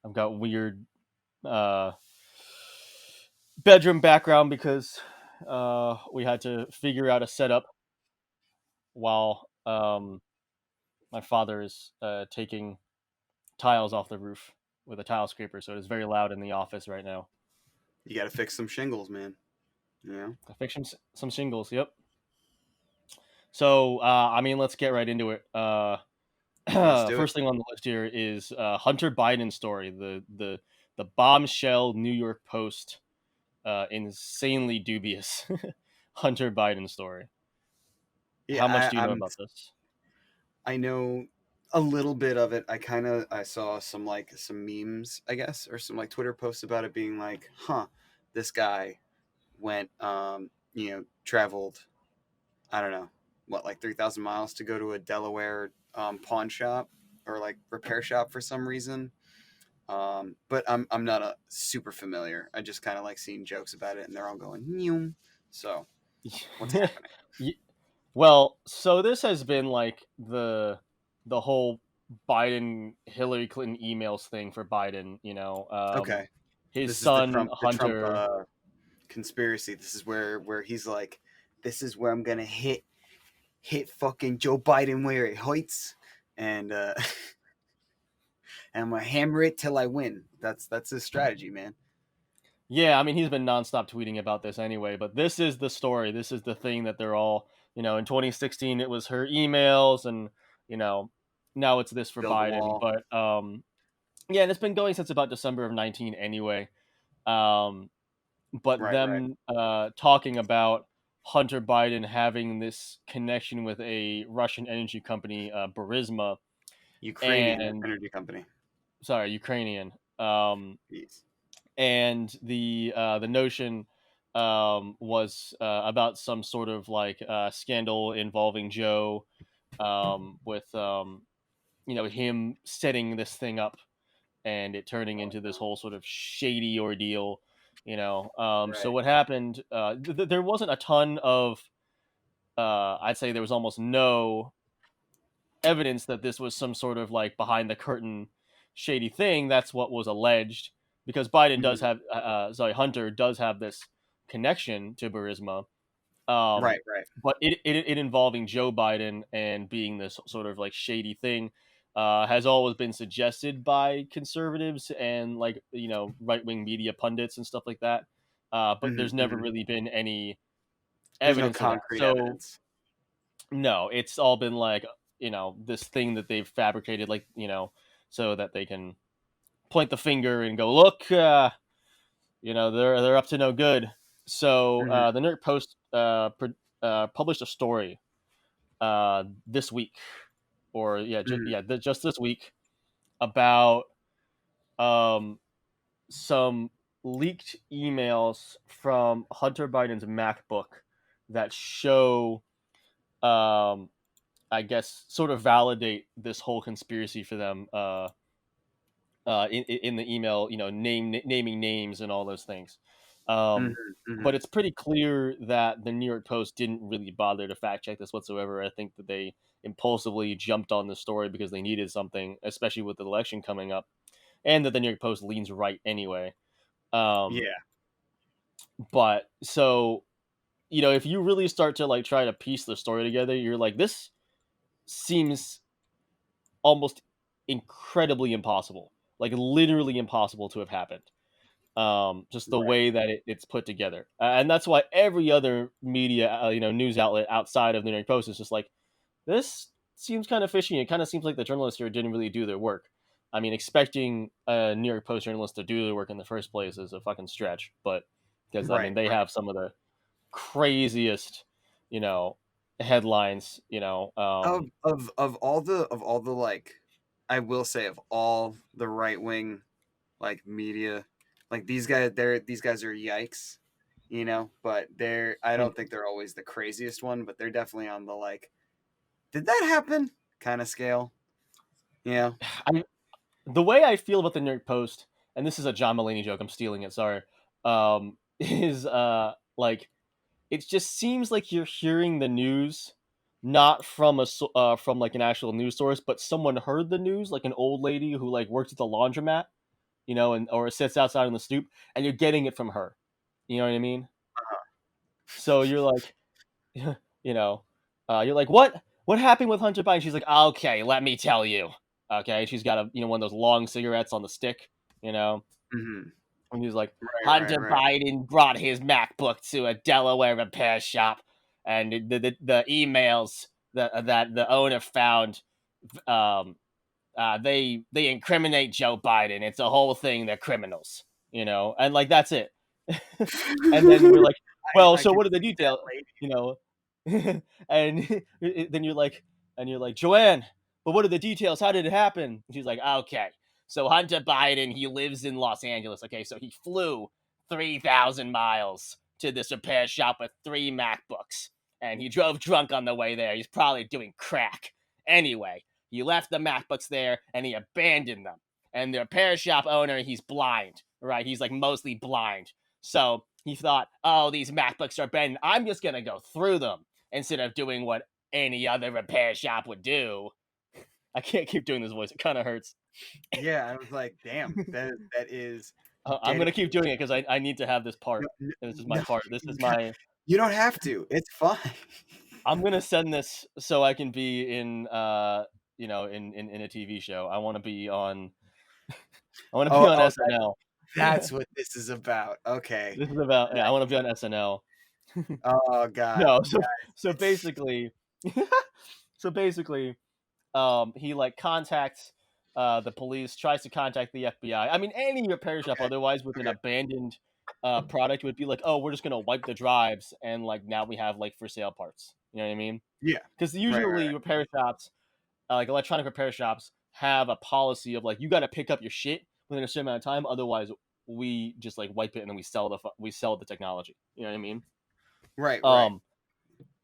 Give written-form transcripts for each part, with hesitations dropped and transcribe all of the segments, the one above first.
I've got weird uh, bedroom background because we had to figure out a setup while my father is taking tiles off the roof with a tile scraper, so it is very loud in the office right now. You got to fix some shingles, man. You know? I fixed some shingles. Yep. So I mean, let's get right into it. Let's do it. First thing on the list here is Hunter Biden's story, the bombshell New York Post, insanely dubious Hunter Biden story. Yeah, How much do you know I'm. about this? I know a little bit of it. I saw some memes, I guess, or some like Twitter posts about it being like, huh, this guy went, traveled, I don't know, what, like 3,000 miles to go to a Delaware pawn shop or like repair shop for some reason. But I'm not a super familiar. I just kind of like seeing jokes about it, and they're all going Neum. So what's happening? Well, so this has been like the whole Biden Hillary Clinton emails thing for Biden. Okay, His this is the son Trump Hunter. conspiracy. This is where he's like, this is where I'm gonna hit fucking Joe Biden where it hurts, and and I'm gonna hammer it till I win. That's his strategy, man. Yeah, I mean he's been nonstop tweeting about this anyway, but this is the story. This is the thing that they're all, in 2016 it was her emails, and you know now it's this for Build the Biden. wall. But yeah, and it's been going since about December of 19 anyway. Um, but Right, right. them talking about Hunter Biden having this connection with a Russian energy company, Burisma, Ukrainian and energy company. sorry, Ukrainian. Um, Yes. and the notion was about some sort of like scandal involving Joe, with him setting this thing up and it turning into this whole sort of shady ordeal. So Right. what happened? There wasn't a ton of. I'd say there was almost no evidence that this was some sort of like behind the curtain shady thing. That's what was alleged because Biden does Mhm. have, sorry, Hunter does have this connection to Burisma. Right, right. But it involving Joe Biden and being this sort of like shady thing has always been suggested by conservatives and like right wing media pundits and stuff like that. But Hmm, there's never hmm. really been any There's no evidence of that. concrete So evidence. no, it's all been like this thing that they've fabricated, like so that they can point the finger and go, look, they're up to no good. So Hmm. the New York Post published a story this week, or yeah, Hmm. just this week about um, some leaked emails from Hunter Biden's MacBook that show, um, I guess, sort of validate this whole conspiracy for them. In the email, naming names and all those things. Hmm. But Hmm. it's pretty clear that the New York Post didn't really bother to fact check this whatsoever. I think that they impulsively jumped on the story because they needed something, especially with the election coming up, and that the New York Post leans right anyway. Um, Yeah. but so if you really start to like try to piece the story together, you're like, this seems almost incredibly impossible, like literally impossible to have happened. Just the Right. way that it's put together, and that's why every other media, news outlet outside of the New York Post is just like, this seems kind of fishy. It kind of seems like the journalists here didn't really do their work. I mean, expecting a New York Post journalist to do their work in the first place is a fucking stretch, but because I Right. mean, they Right. have some of the craziest, you know, headlines. Of all the like, I will say of all the right wing like media, like these guys are yikes, but I don't think they're always the craziest one, but they're definitely on the like, did that happen kind of scale. Yeah. I The way I feel about the New York Post, and this is a John Mulaney joke, I'm stealing it, sorry, is like it just seems like you're hearing the news not from from like an actual news source, but someone heard the news, like an old lady who like works at the laundromat, and or it sits outside on the stoop, and you're getting it from her. You know what I mean? So you're like, you know, you're like, what happened with Hunter Biden? She's like, okay, let me tell you. Okay, she's got a one of those long cigarettes on the stick, you know, Mm-hmm. and he's like, Right, right, Hunter right. Biden brought his MacBook to a Delaware repair shop, and the emails that the owner found, um, they incriminate Joe Biden. It's a whole thing. They're criminals, and like that's it. And then we're like, well, I so could what are the see that details? lady. You know, and then you're like, Joanne, but what are the details? How did it happen? And she's like, okay, so Hunter Biden, he lives in Los Angeles. Okay, so he flew 3,000 miles to this repair shop with 3 MacBooks, and he drove drunk on the way there. He's probably doing crack. Anyway, he left the MacBooks there and he abandoned them. And the repair shop owner, he's blind, right? He's like mostly blind. So he thought, oh, these MacBooks are bent. I'm just going to go through them instead of doing what any other repair shop would do. I can't keep doing this voice. It kind of hurts. Yeah, I was like, damn, that is I'm going to keep doing dedication. it because I need to have this part. No, And this is my no, part. This is my. you don't have to. It's fine. I'm going to send this so I can be in, in a TV show. I want to be Oh, on oh, SNL. that's what this is about. Okay. This is about, That, I want to be on SNL. oh God. No, so It's basically, so basically, he like contacts the police, tries to contact the FBI. I mean, any repair shop okay. otherwise with an Okay. abandoned product would be like, oh, we're just gonna wipe the drives and like now we have like for sale parts. You know what I mean? Yeah. Because Right, right, usually right. repair shops, like electronic repair shops, have a policy of like you got to pick up your shit within a certain amount of time, otherwise we just like wipe it and then we sell the technology. You know what I mean? Right, right. Um,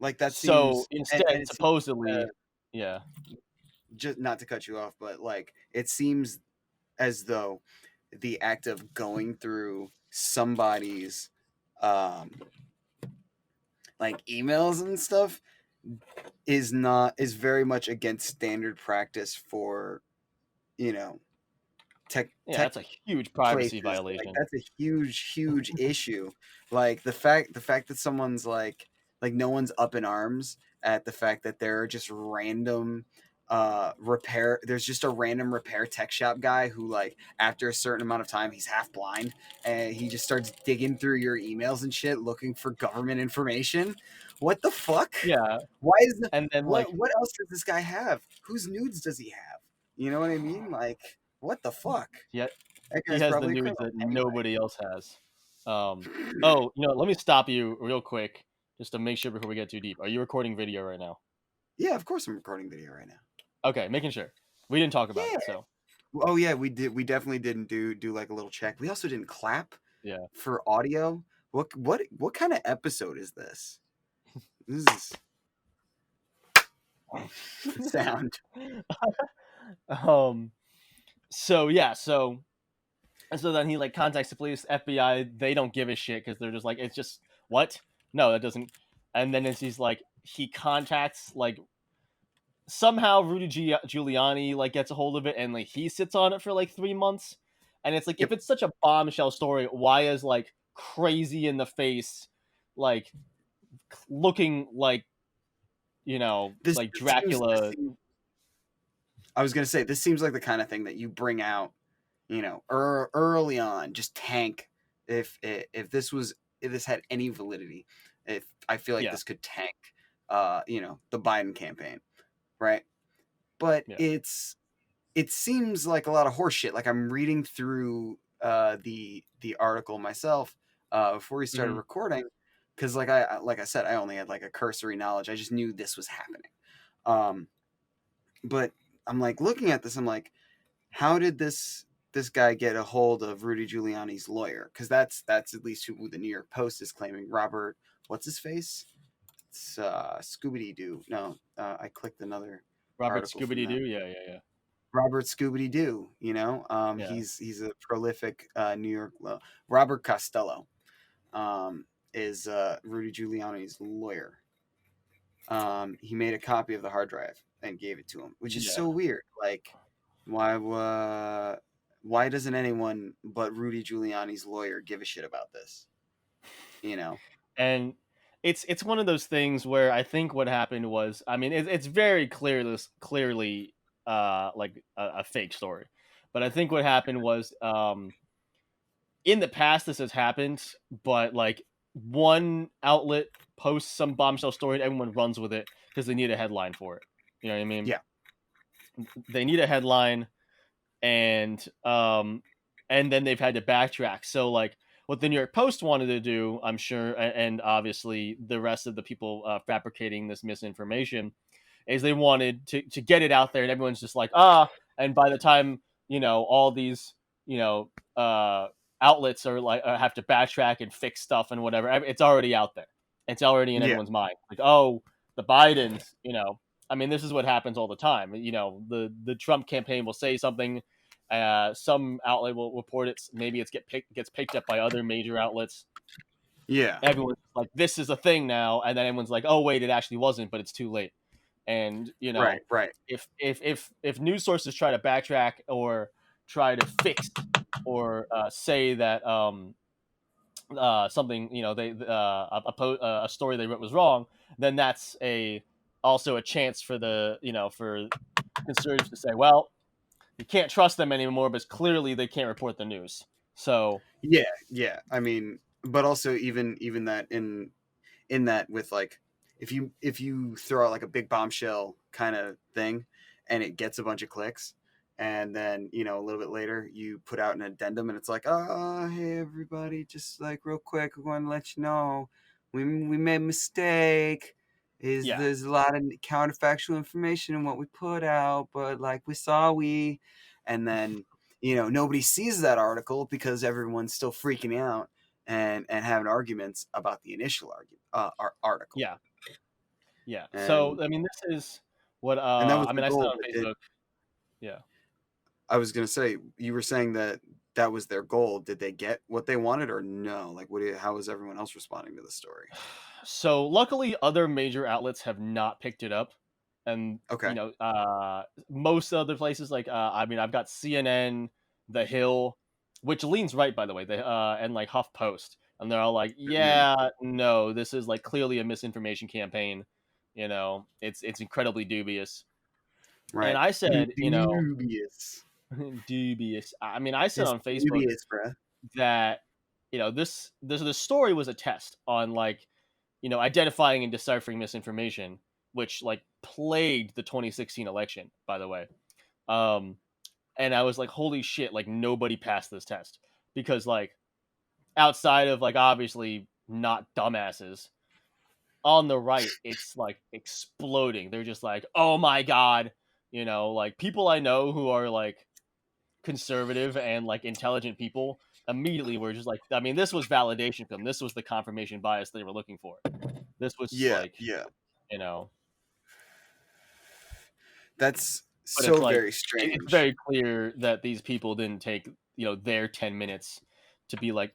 Like that so seems and instead, it seems supposedly, yeah, just not to cut you off, but like it seems as though the act of going through somebody's um like emails and stuff is very much against standard practice for, you know, yeah, tech that's a huge privacy places. Like violation. that's a huge issue. Like the fact that someone's like no one's up in arms at the fact that there are just random repair there's just a random repair tech shop guy who, like, after a certain amount of time, he's half blind and he just starts digging through your emails and shit looking for government information. What the fuck? Yeah, Why is the, and then like, what else does this guy have? Whose nudes does he have? You know what I mean? Like, what the fuck? yeah, That he guy's has the probably a nudes criminal. that Anyway. nobody else has. Oh, let me stop you real quick just to make sure before we get too deep. Are you recording video right now? Yeah, of course I'm recording video right now. Okay, making sure. We didn't talk about Yeah. it, so Oh yeah, we did. We definitely didn't do like a little check. We also didn't clap yeah. for audio. What kind of episode is this? This is the sound. um. So yeah. So then he like contacts the police, FBI. They don't give a shit because they're just like, it's just what? No, that doesn't. And then he's like, he contacts like somehow Rudy Giuliani like gets a hold of it and like he sits on it for like 3 months. And it's like, if Yep. it's such a bombshell story, why is like crazy in the face, like looking like This, like this seems. This Dracula? seems. I was gonna say this seems like the kind of thing that you bring out, early on, just tank. If this was if this had any validity, if I feel like Yeah, this could tank, the Biden campaign, right? But yeah. it seems like a lot of horseshit. Like, I'm reading through the article myself before we started Hmm. recording, because like I said, I only had like a cursory knowledge. I just knew this was happening. Um, but I'm like looking at this. I'm like, how did this guy get a hold of Rudy Giuliani's lawyer? Because that's at least who the New York Post is claiming. Robert, what's his face? It's Scooby Doo. No, I clicked another Robert article from Scooby them. Doo. Yeah. Robert Scooby Doo. Yeah. He's a prolific New York. Robert Costello is Rudy Giuliani's lawyer. He made a copy of the hard drive and gave it to him, which is Yeah. so weird. Like, why why doesn't anyone but Rudy Giuliani's lawyer give a shit about this? You know? And it's one of those things where I think what happened was, I mean, it's very clearly like a fake story, but I think what happened was, in the past this has happened, but like one outlet posts some bombshell story and everyone runs with it because they need a headline for it. You know what I mean? Yeah. They need a headline, and and then they've had to backtrack. So like what the New York Post wanted to do, I'm sure, and obviously the rest of the people fabricating this misinformation, is they wanted to get it out there, and everyone's just like, ah. And by the time, all these, you know outlets are like, have to backtrack and fix stuff and whatever, it's already out there. It's already in Yeah. everyone's mind. Like, oh, the Bidens, I mean, this is what happens all the time. The Trump campaign will say something, some outlet will report it. Maybe gets picked up by other major outlets. Yeah. Everyone's like, "This is a thing now," and then everyone's like, "Oh wait, it actually wasn't," but it's too late. And Right. Right. if news sources try to backtrack or try to fix or say that something, they a story they wrote was wrong, then that's a also a chance for for conservatives to say, well, you can't trust them anymore, but clearly they can't report the news. So Yeah. Yeah. I mean, but also even that in that with like if you throw out like a big bombshell kind of thing and it gets a bunch of clicks and then a little bit later you put out an addendum and it's like, oh, hey everybody, just like real quick, we want to let you know we made a mistake, is yeah, there's a lot of counterfactual information in what we put out, but like and then nobody sees that article because everyone's still freaking out and having arguments about the initial article. yeah, yeah. So And I mean, this is what and that was I the mean. I said goal. on Facebook. Yeah. I was gonna say, you were saying that that was their goal. Did they get what they wanted or no? Like, how was everyone else responding to the story? So luckily, other major outlets have not picked it up, and Okay. most other places, like, I mean, I've got CNN, The Hill, which leans right, by the way, and like HuffPost, and they're all like, Hmm. yeah, no, this is like clearly a misinformation campaign. It's incredibly dubious. And Right. I said, Dubious. dubious. I mean, I said It's on Facebook dubious, bruh. that this story was a test on, like, identifying and deciphering misinformation, which like plagued the 2016 election, by the way. Um, and I was like, holy shit, like nobody passed this test because, like, outside of, like, obviously not dumbasses on the right, it's like exploding. They're just like, oh my god, like people I know who are like conservative and like intelligent people immediately were just like, I mean, this was validation for them. This was the confirmation bias they were looking for. This was just Yeah. like, Yeah. you know, That's but it's so like very it's strange. very clear that these people didn't take, their 10 minutes to be like,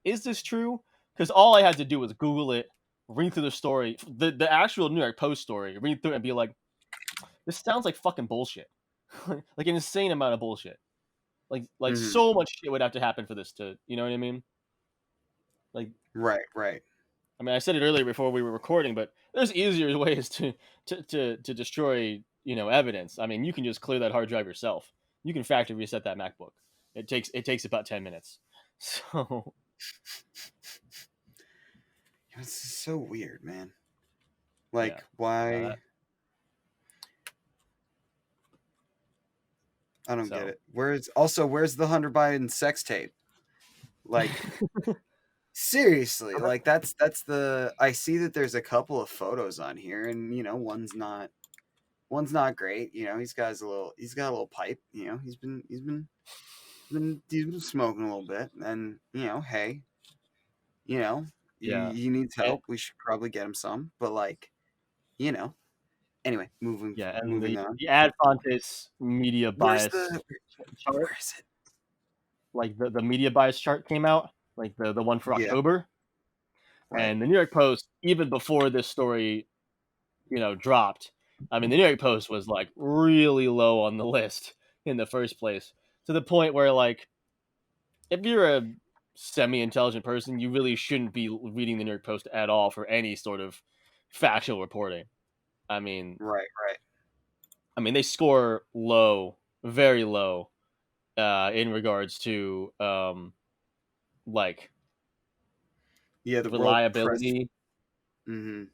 is this true? Because all I had to do was Google it, read through the story, the actual New York Post story, read through it and be like, this sounds like fucking bullshit. Like an insane amount of bullshit. Like Hmm. so much shit would have to happen for this to, you know what I mean? Like, Right. Right. I mean, I said it earlier before we were recording, but there's easier ways to destroy, evidence. I mean, you can just clear that hard drive yourself. You can factory reset that MacBook. It takes about 10 minutes. So It's so weird, man. yeah, Like, why? uh, I don't get so it. Where's the Hunter Biden sex tape? Like, seriously, like that's the I see that there's a couple of photos on here, and one's not great. He's got a little pipe. He's been smoking a little bit, and hey, you know yeah, he needs and, help. We should probably get him some, but like, you know. Anyway, moving yeah, and moving the on. the ad fontes media Where's bias the chart, where is it? like the media bias chart came out, like the one for Yeah, October, right. and the New York Post, even before this story, dropped. I mean, the New York Post was like really low on the list in the first place. to the point where like if you're a semi-intelligent person, you really shouldn't be reading the New York Post at all for any sort of factual reporting. I mean, Right, right. they score low, very low, in regards to like Yeah, the World Press. reliability. Mm-hmm. I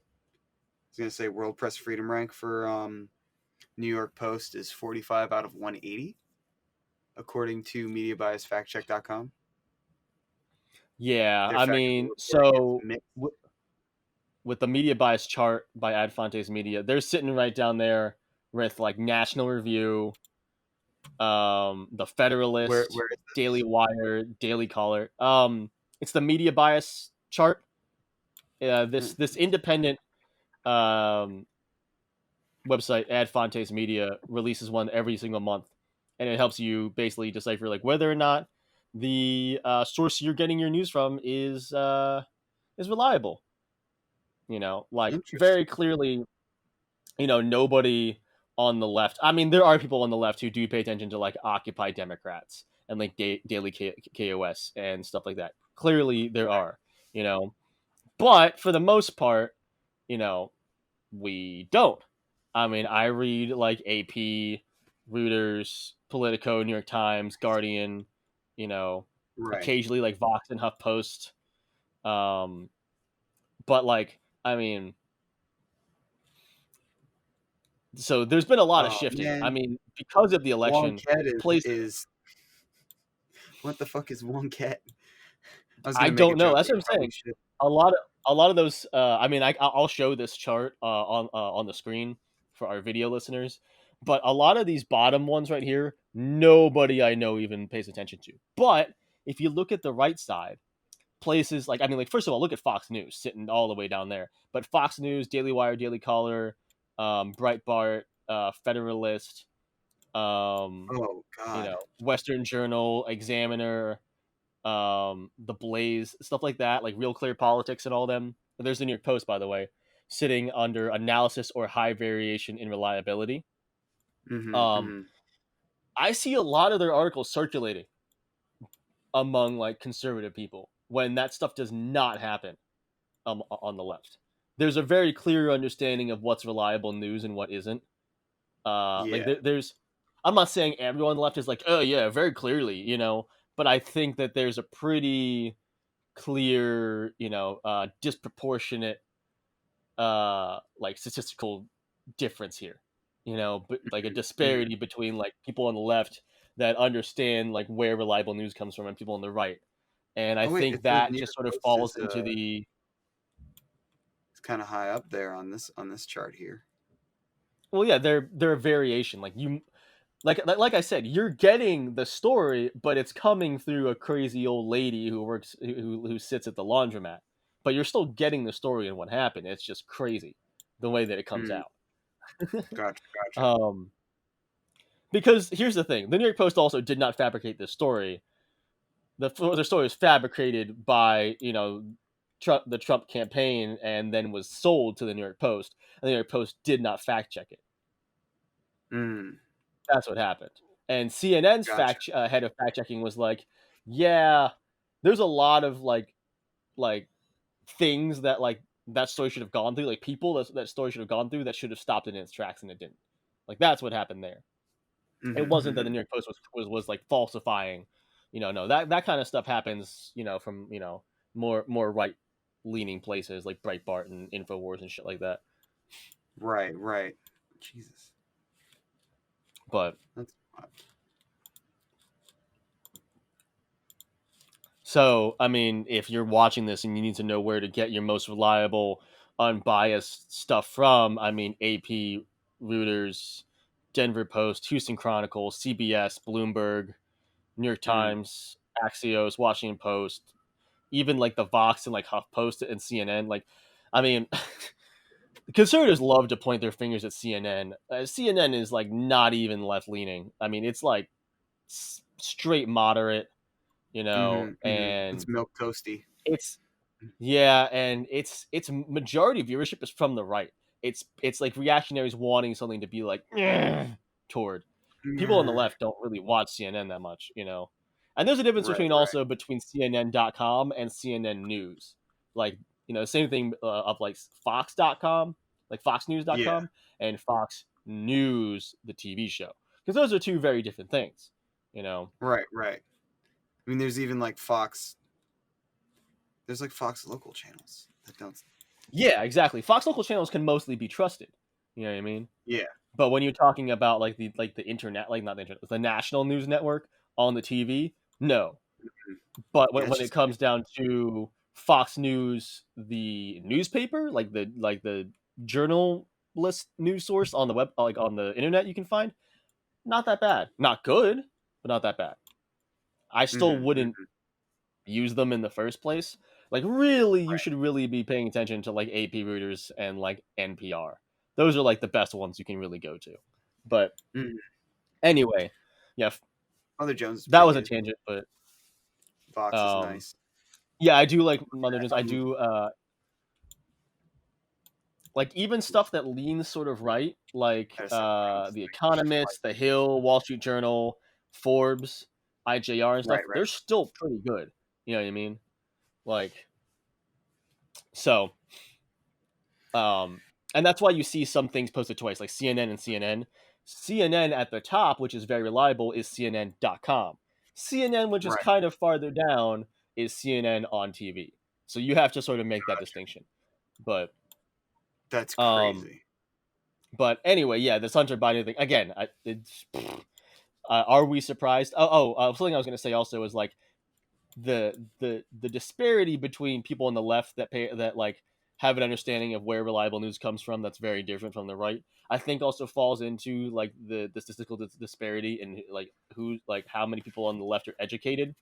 was gonna say World Press Freedom Rank for New York Post is 45 out of 180, according to MediaBiasFactCheck.com. Yeah, Their I factual mean, reporting is so mixed. with the media bias chart by Ad Fontes Media, they're sitting right down there with like National Review, the Federalist, Where is Daily this? Wire, Daily Caller. It's the media bias chart. Hmm, This independent um, website, Ad Fontes Media, releases one every single month, and it helps you basically decipher like whether or not the source you're getting your news from is reliable. Like very interesting. clearly, nobody on the left. I mean, there are people on the left who do pay attention to like Occupy Democrats and like Daily KOS and stuff like that. Clearly, there Right. are, you know, but for the most part, you know, we don't. I mean, I read like AP, Reuters, Politico, New York Times, Guardian, Right. occasionally like Vox and HuffPost. Um, but like, I mean, so there's been a lot of Oh shifting. I man, mean, because of the election, Wonket places is what the fuck is Wonket? I was I gonna make a don't know. joke, That's but what you I'm probably saying. should. A lot of those. I mean, I'll show this chart on the screen for our video listeners. But a lot of these bottom ones right here, nobody I know even pays attention to. But if you look at the right side, places like like first of all, look at Fox News sitting all the way down there. But Fox News, Daily Wire, Daily Caller, Breitbart, Federalist, um, Oh God. Western Journal, Examiner, the Blaze, stuff like that, like Real Clear Politics and all them. There's the New York Post, by the way, sitting under analysis or high variation in reliability. Mm-hmm. Um, Mm-hmm. I see a lot of their articles circulating among like conservative people when that stuff does not happen on the left. There's a very clear understanding of what's reliable news and what isn't. Like Yeah. there's, I'm not saying everyone on the left is like, oh yeah, very clearly, but I think that there's a pretty clear, disproportionate, like statistical difference here. But like a Mm-hmm. disparity between like people on the left that understand like where reliable news comes from and people on the right. And I Oh wait, think it says that New just York sort of Post falls is into the it's kind of high up there on this chart here. well, yeah, they're a variation. Like you like I said, you're getting the story, but it's coming through a crazy old lady who sits at the laundromat. But you're still getting the story and what happened. It's just crazy the way that it comes Mm, out. gotcha, gotcha. um, because here's the thing: the New York Post also did not fabricate this story. The story was fabricated by the Trump campaign and then was sold to the New York Post. And the New York Post did not fact check it. Mm, That's what happened. And CNN's gotcha. head of fact checking was like, "Yeah, there's a lot of like things that like that story should have gone through, like people that story should have gone through that should have stopped it in its tracks and it didn't." Like that's what happened there. It Mm-hmm, wasn't that the mm-hmm. New York Post was like falsifying. No, that kind of stuff happens. From more right leaning places like Breitbart and Infowars and shit like that. Right, right. Jesus, But that's so, I mean, if you're watching this and you need to know where to get your most reliable, unbiased stuff from, I mean, AP, Reuters, Denver Post, Houston Chronicle, CBS, Bloomberg, New York mm, Times, Axios, Washington Post, even like the Vox and like HuffPost and CNN. Like, I mean, conservatives love to point their fingers at CNN. CNN is like not even left leaning. I mean, it's like straight moderate, mm-hmm, mm-hmm. It's and milk toasty. it's yeah, and its majority viewership is from the right. It's like reactionaries wanting something to be like toward. people on the Yeah. left don't really watch CNN that much, you know. And there's a difference Right, between right. also between CNN.com and CNN News. Like, you know, same thing of like Fox.com, like Yeah. FoxNews.com, and Fox News, the TV show. Because those are two very different things, you know. Right, right. I mean, there's even like Fox. There's like Fox local channels that don't. Yeah, exactly. Fox local channels can mostly be trusted. You know what I mean? Yeah. But when you're talking about like the internet, like not the internet, the national news network on the TV, no. But Yeah, it's when it just comes down to Fox News, the newspaper, like the journalist news source on the web, like on the internet, you can find not that bad, not good, but not that bad. I still mm-hmm, wouldn't mm-hmm. use them in the first place. Like really, you Right. should really be paying attention to like AP Reuters and like NPR. Those are like the best ones you can really go to. But Mm-hmm. anyway, yeah, Mother Jones is that pretty was a good. tangent, but Fox is um, nice. yeah, I do like Mother Jones. I do like even stuff that leans sort of right, like Had to stop playing this The thing. It's just like Economist, The Hill, Wall Street Journal, Forbes, IJR, and stuff. right, right. They're still pretty good. You know what I mean? Like so. Um, and that's why you see some things posted twice, like CNN and CNN. CNN at the top, which is very reliable, is CNN.com. CNN, which is Right. kind of farther down, is CNN on TV. So you have to sort of make that distinction. But That's um, crazy. but anyway, yeah, this Hunter Biden thing again. Are we surprised? Something I was going to say also is like the disparity between people on the left that like have an understanding of where reliable news comes from that's very different from the right. I think also falls into like the statistical disparity in like who like how many people on the left are educated,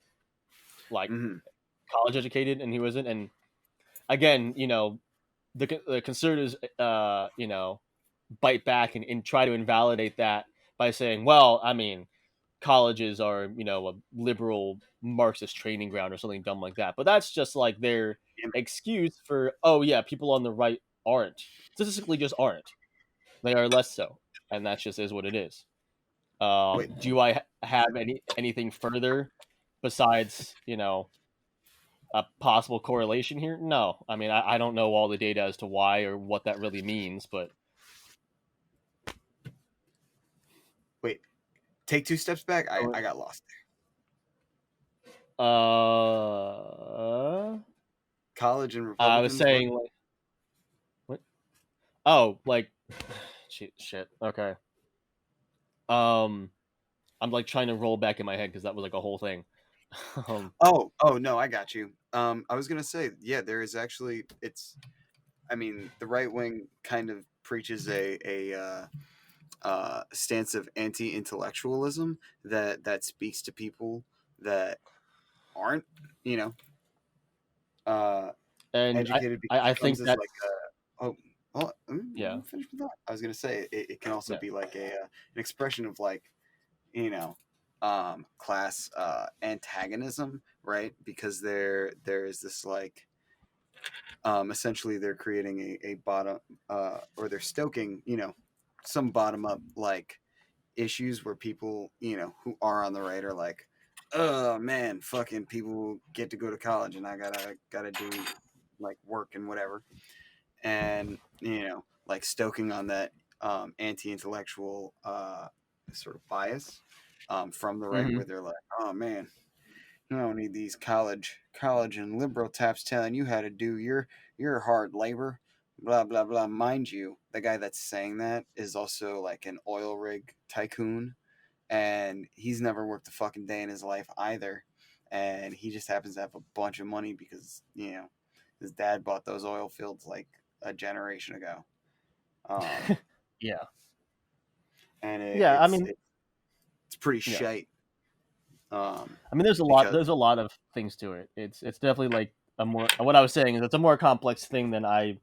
like Mm-hmm. college educated, and who isn't. And again, you know, the conservatives, you know, bite back and try to invalidate that by saying, well, I mean, colleges are, you know, a liberal Marxist training ground or something dumb like that. But that's just like their excuse for, oh yeah, people on the right aren't. Statistically just aren't. They are less so. And that just is what it is. Wait, Do I have anything further besides, you know, a possible correlation here? No. I mean, I don't know all the data as to why or what that really means, but wait. Take two steps back. I got lost there. uh College and I was Republicans. What? saying like what? Oh, like shit. Okay. Um, I'm like trying to roll back in my head because that was like a whole thing. um, Oh no, I got you. I was gonna say, yeah, there is actually. It's. I mean, the right wing kind of preaches a stance of anti-intellectualism that speaks to people that aren't, you know, uh, and educated because it I comes think as like that's a oh let yeah me finish with that. I was gonna say it can also yeah. be like an expression of like you know class antagonism, right? Because there is this like essentially they're creating a bottom or they're stoking some bottom up like issues where people who are on the right are like, oh man, fucking people get to go to college and I gotta do like work and whatever, and like stoking on that anti-intellectual sort of bias from the right, Mm-hmm. where they're like, oh man, you don't need these college and liberal taps telling you how to do your hard labor, blah blah blah. Mind you, the guy that's saying that is also like an oil rig tycoon, and he's never worked a fucking day in his life either, and he just happens to have a bunch of money because his dad bought those oil fields like a generation ago. um Yeah, and yeah. I mean, it's pretty yeah. shite, I mean, there's a lot. because There's a lot of things to it. It's definitely like a more. What I was saying is it's a more complex thing than I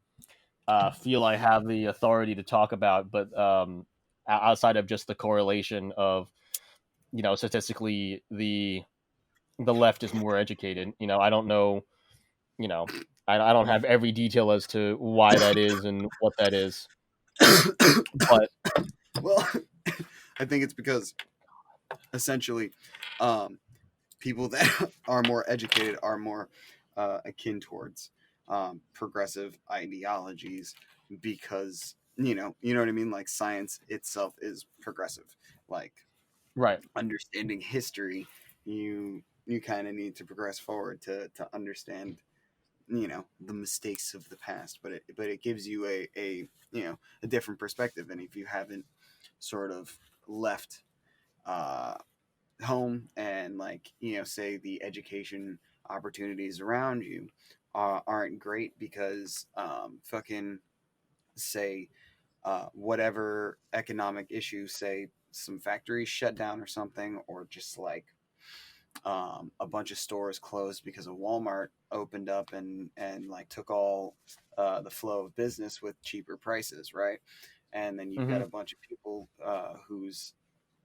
feel I have the authority to talk about. But outside of just the correlation of statistically the left is more educated. I don't know. You know, I don't have every detail as to why that is and what that is. But well, I think it's because essentially, um, people that are more educated are more akin towards progressive ideologies because you know what I mean. Like science itself is progressive. Like Right. understanding history, you kind of need to progress forward to understand the mistakes of the past, but it gives you a different perspective. And if you haven't sort of left uh home and like say the education opportunities around you aren't great because fucking say whatever economic issue, say some factories shut down or something, or just like a bunch of stores closed because a Walmart opened up and like took all the flow of business with cheaper prices, right? And then you've got Mm-hmm. a bunch of people whose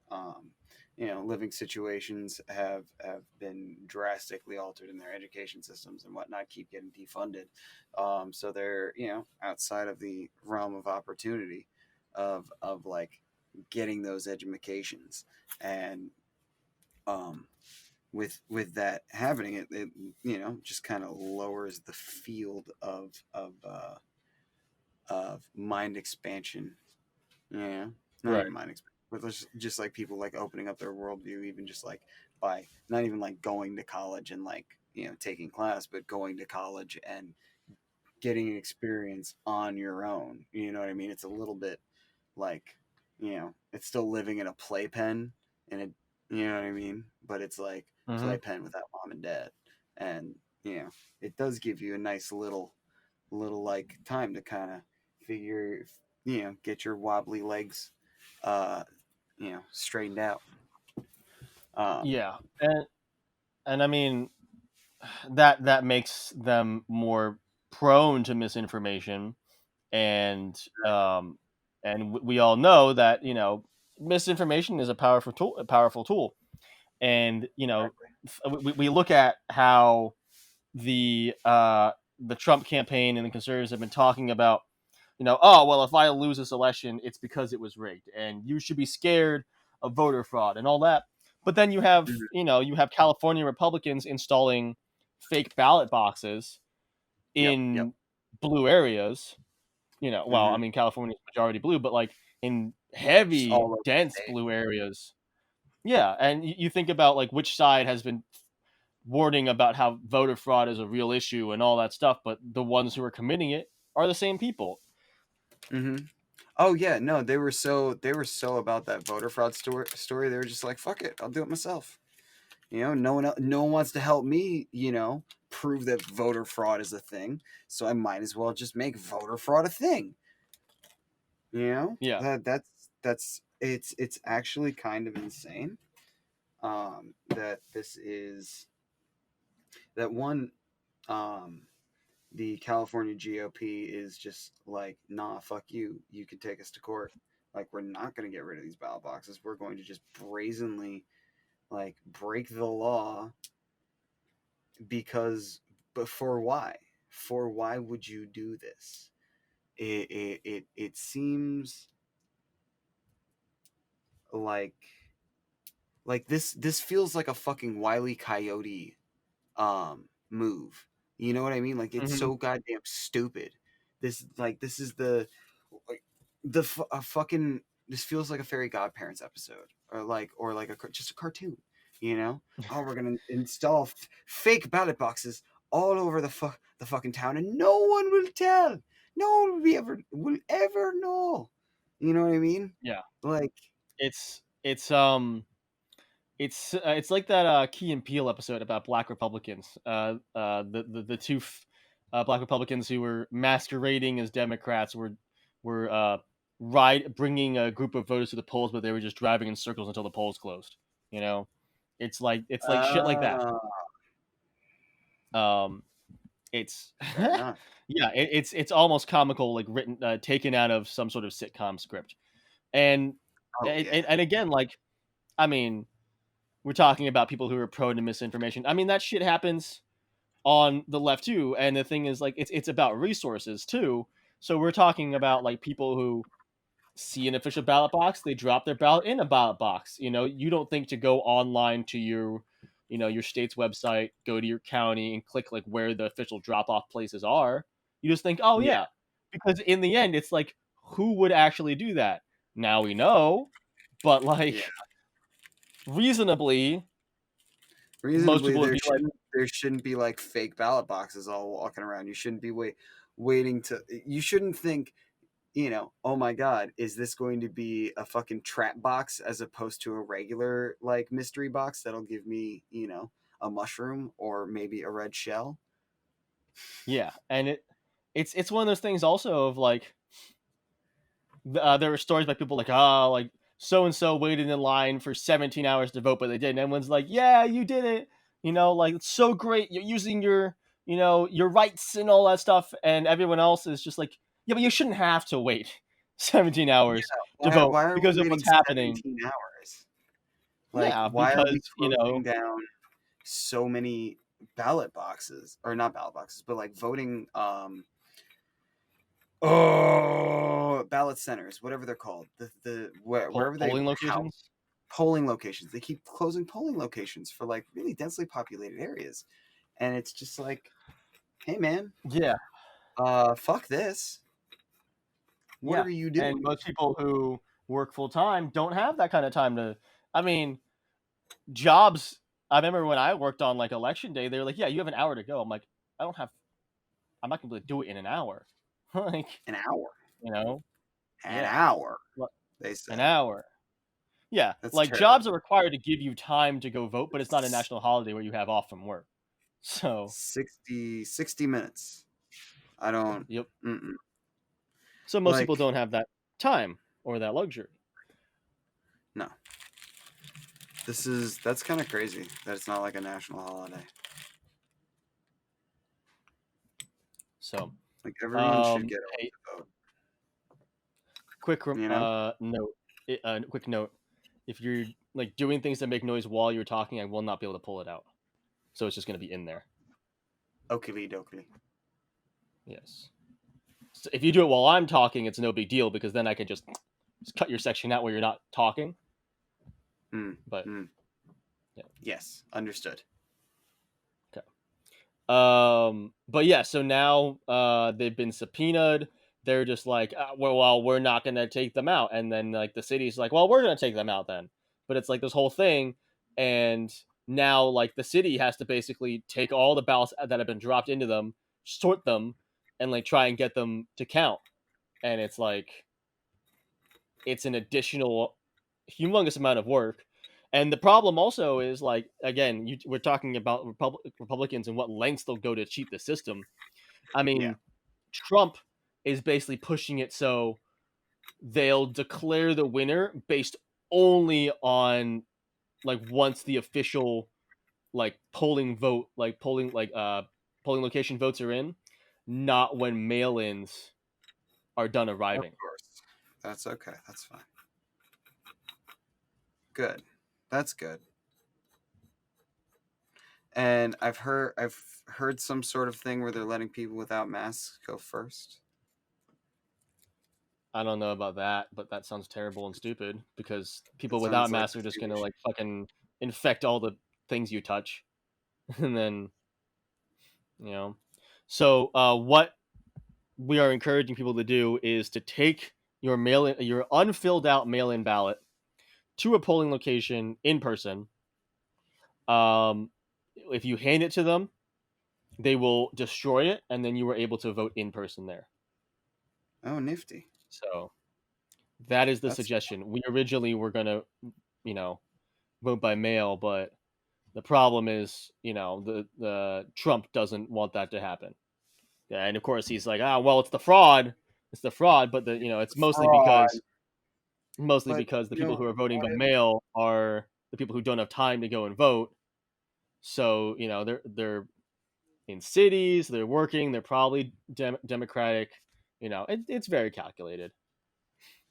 um, living situations have been drastically altered in their education systems and whatnot, keep getting defunded. So they're outside of the realm of opportunity of like getting those educations, and um, with that happening, it just kind of lowers the field of mind expansion. Yeah, not Right. even mind expansion, but just like people like opening up their worldview, even just like by not even like going to college and like taking class, but going to college and getting an experience on your own. You know what I mean? It's a little bit like it's still living in a playpen, and you know what I mean, but it's like Mm-hmm. playpen without mom and dad. And it does give you a nice little like time to kind of figure, get your wobbly legs uh straightened out. um Yeah. And I mean, that makes them more prone to misinformation, and we all know that misinformation is a powerful tool. And exactly. we look at how the Trump campaign and the conservatives have been talking about, oh well, if I lose this election, it's because it was rigged, and you should be scared of voter fraud and all that. But then Mhm. you have California Republicans installing fake ballot boxes Yep, yep. in blue areas. Well, I Hmm. mean, California is majority blue, but like in Just heavy, all over the dense state. blue areas. Yeah, and you think about like which side has been warning about how voter fraud is a real issue and all that stuff, but the ones who are committing it are the same people. Hmm. Oh yeah, no, they were so about that voter fraud story. They were just like, fuck it, I'll do it myself. No one wants to help me, prove that voter fraud is a thing, so I might as well just make voter fraud a thing. Yeah. That's it's actually kind of insane. That this is that one. Um, the California GOP is just like, nah, fuck you. You can take us to court. Like, we're not going to get rid of these ballot boxes. We're going to just brazenly like break the law because, but for why? For why would you do this? It seems like this feels like a fucking wily coyote move. You know what I mean? Like it's Hmm. so goddamn stupid. This is like fucking this feels like a fairy godparents episode, or like just a cartoon. You know? Oh, we're gonna install fake ballot boxes all over the fucking town, and no one will tell. No one will ever know. You know what I mean? Yeah. Like, It's it's like that Key and Peele episode about black Republicans. The two black Republicans who were masquerading as Democrats were bringing a group of voters to the polls, but they were just driving in circles until the polls closed. You know, it's like shit like that. uh, Um, it's fair enough. yeah, it's almost comical, like written taken out of some sort of sitcom script. And Oh yeah. and again, like, I mean, we're talking about people who are prone to misinformation. I mean, that shit happens on the left too. And the thing is, like, it's about resources too. So we're talking about like people who see an official ballot box, they drop their ballot in a ballot box. You don't think to go online to your state's website, go to your county and click like where the official drop off places are. You just think, oh Yeah, yeah, because in the end, it's like, who would actually do that? Now we know, but yeah. like reasonably, most Reasonably, people would be like, there shouldn't be like fake ballot boxes all walking around. You shouldn't be waiting to. You shouldn't think, oh my god, is this going to be a fucking trap box as opposed to a regular like mystery box that'll give me, a mushroom or maybe a red shell? yeah, and it's one of those things also of like there were stories by people like, oh, like so and so waited in line for 17 hours to vote, but they didn't. Everyone's like, yeah, you did it. Like it's so great. You're using your rights and all that stuff. And everyone else is just like, yeah, but you shouldn't have to wait 17 Yeah. hours to Why vote why are we because of waiting what's happening. 17 hours? Like, Yeah, why are we because, closing down so many ballot boxes, or not ballot boxes, but like voting ballot centers, whatever they're called, wherever they polling house locations. polling locations. They keep closing polling locations for like really densely populated areas, and it's just like, hey man, Yeah, fuck this. What yeah. are you And doing? most people who work full time don't have that kind of time to. I mean, jobs. I remember when I worked on like election day, they were like, "Yeah, you have an hour to go." I'm like, "I don't have. I'm not gonna be able to do it in an hour." Like, An hour, you know, an yeah, hour. what- They an say hour. Yeah, that's like jobs terrible. are required to give you time to go vote, but it's not a It's national holiday where you have off from work. So, 60 minutes. I don't. yep. Mm-mm. So most people Like, don't have that time or that luxury. no. That's kind of crazy that it's not like a national holiday. So, Like, everyone should get out hey, to vote. quick You know? note. Quick note. If you're like doing things that make noise while you're talking, I will not be able to pull it out. So it's just going to be in there. Oakley dokley. Yes. So if you do it while I'm talking, it's no big deal because then I can just cut your section out where you're not talking. Mm, But mm. yeah, Yes, understood. okay. But yeah, so now they've been subpoenaed. They're just like, well, we're not gonna take them out, and then like the city's like, well, we're gonna take them out then. But it's like this whole thing, and now like the city has to basically take all the ballots that have been dropped into them, sort them, and like try and get them to count. And it's like it's an additional humongous amount of work. And the problem also is like again, we're talking about Republicans and what lengths they'll go to cheat the system. I Yeah. mean, Trump is basically pushing it so they'll declare the winner based only on like once the official like polling location votes are in, not when mail-ins are done Of arriving. course. That's okay. That's fine. Good. That's good. And I've heard some sort of thing where they're letting people without masks go first. I don't know about that, but that sounds terrible and stupid because It people without sounds like masks are just gonna douche. like fucking infect all the things you touch, and then you know. So what we are encouraging people to do is to take your unfilled out mail-in ballot to a polling location in person. Um, if you hand it to them, they will destroy it, and then you were able to vote in person there. Oh, nifty. So that is the That's suggestion. We originally were gonna, you know, vote by mail, but the problem is, the Trump doesn't want that to happen. Yeah, and of course he's like, well, it's the fraud, but it's mostly fraud. But because the you people know who are voting what by if mail are the people who don't have time to go and vote. So they're in cities, they're working, they're probably democratic. It's very calculated.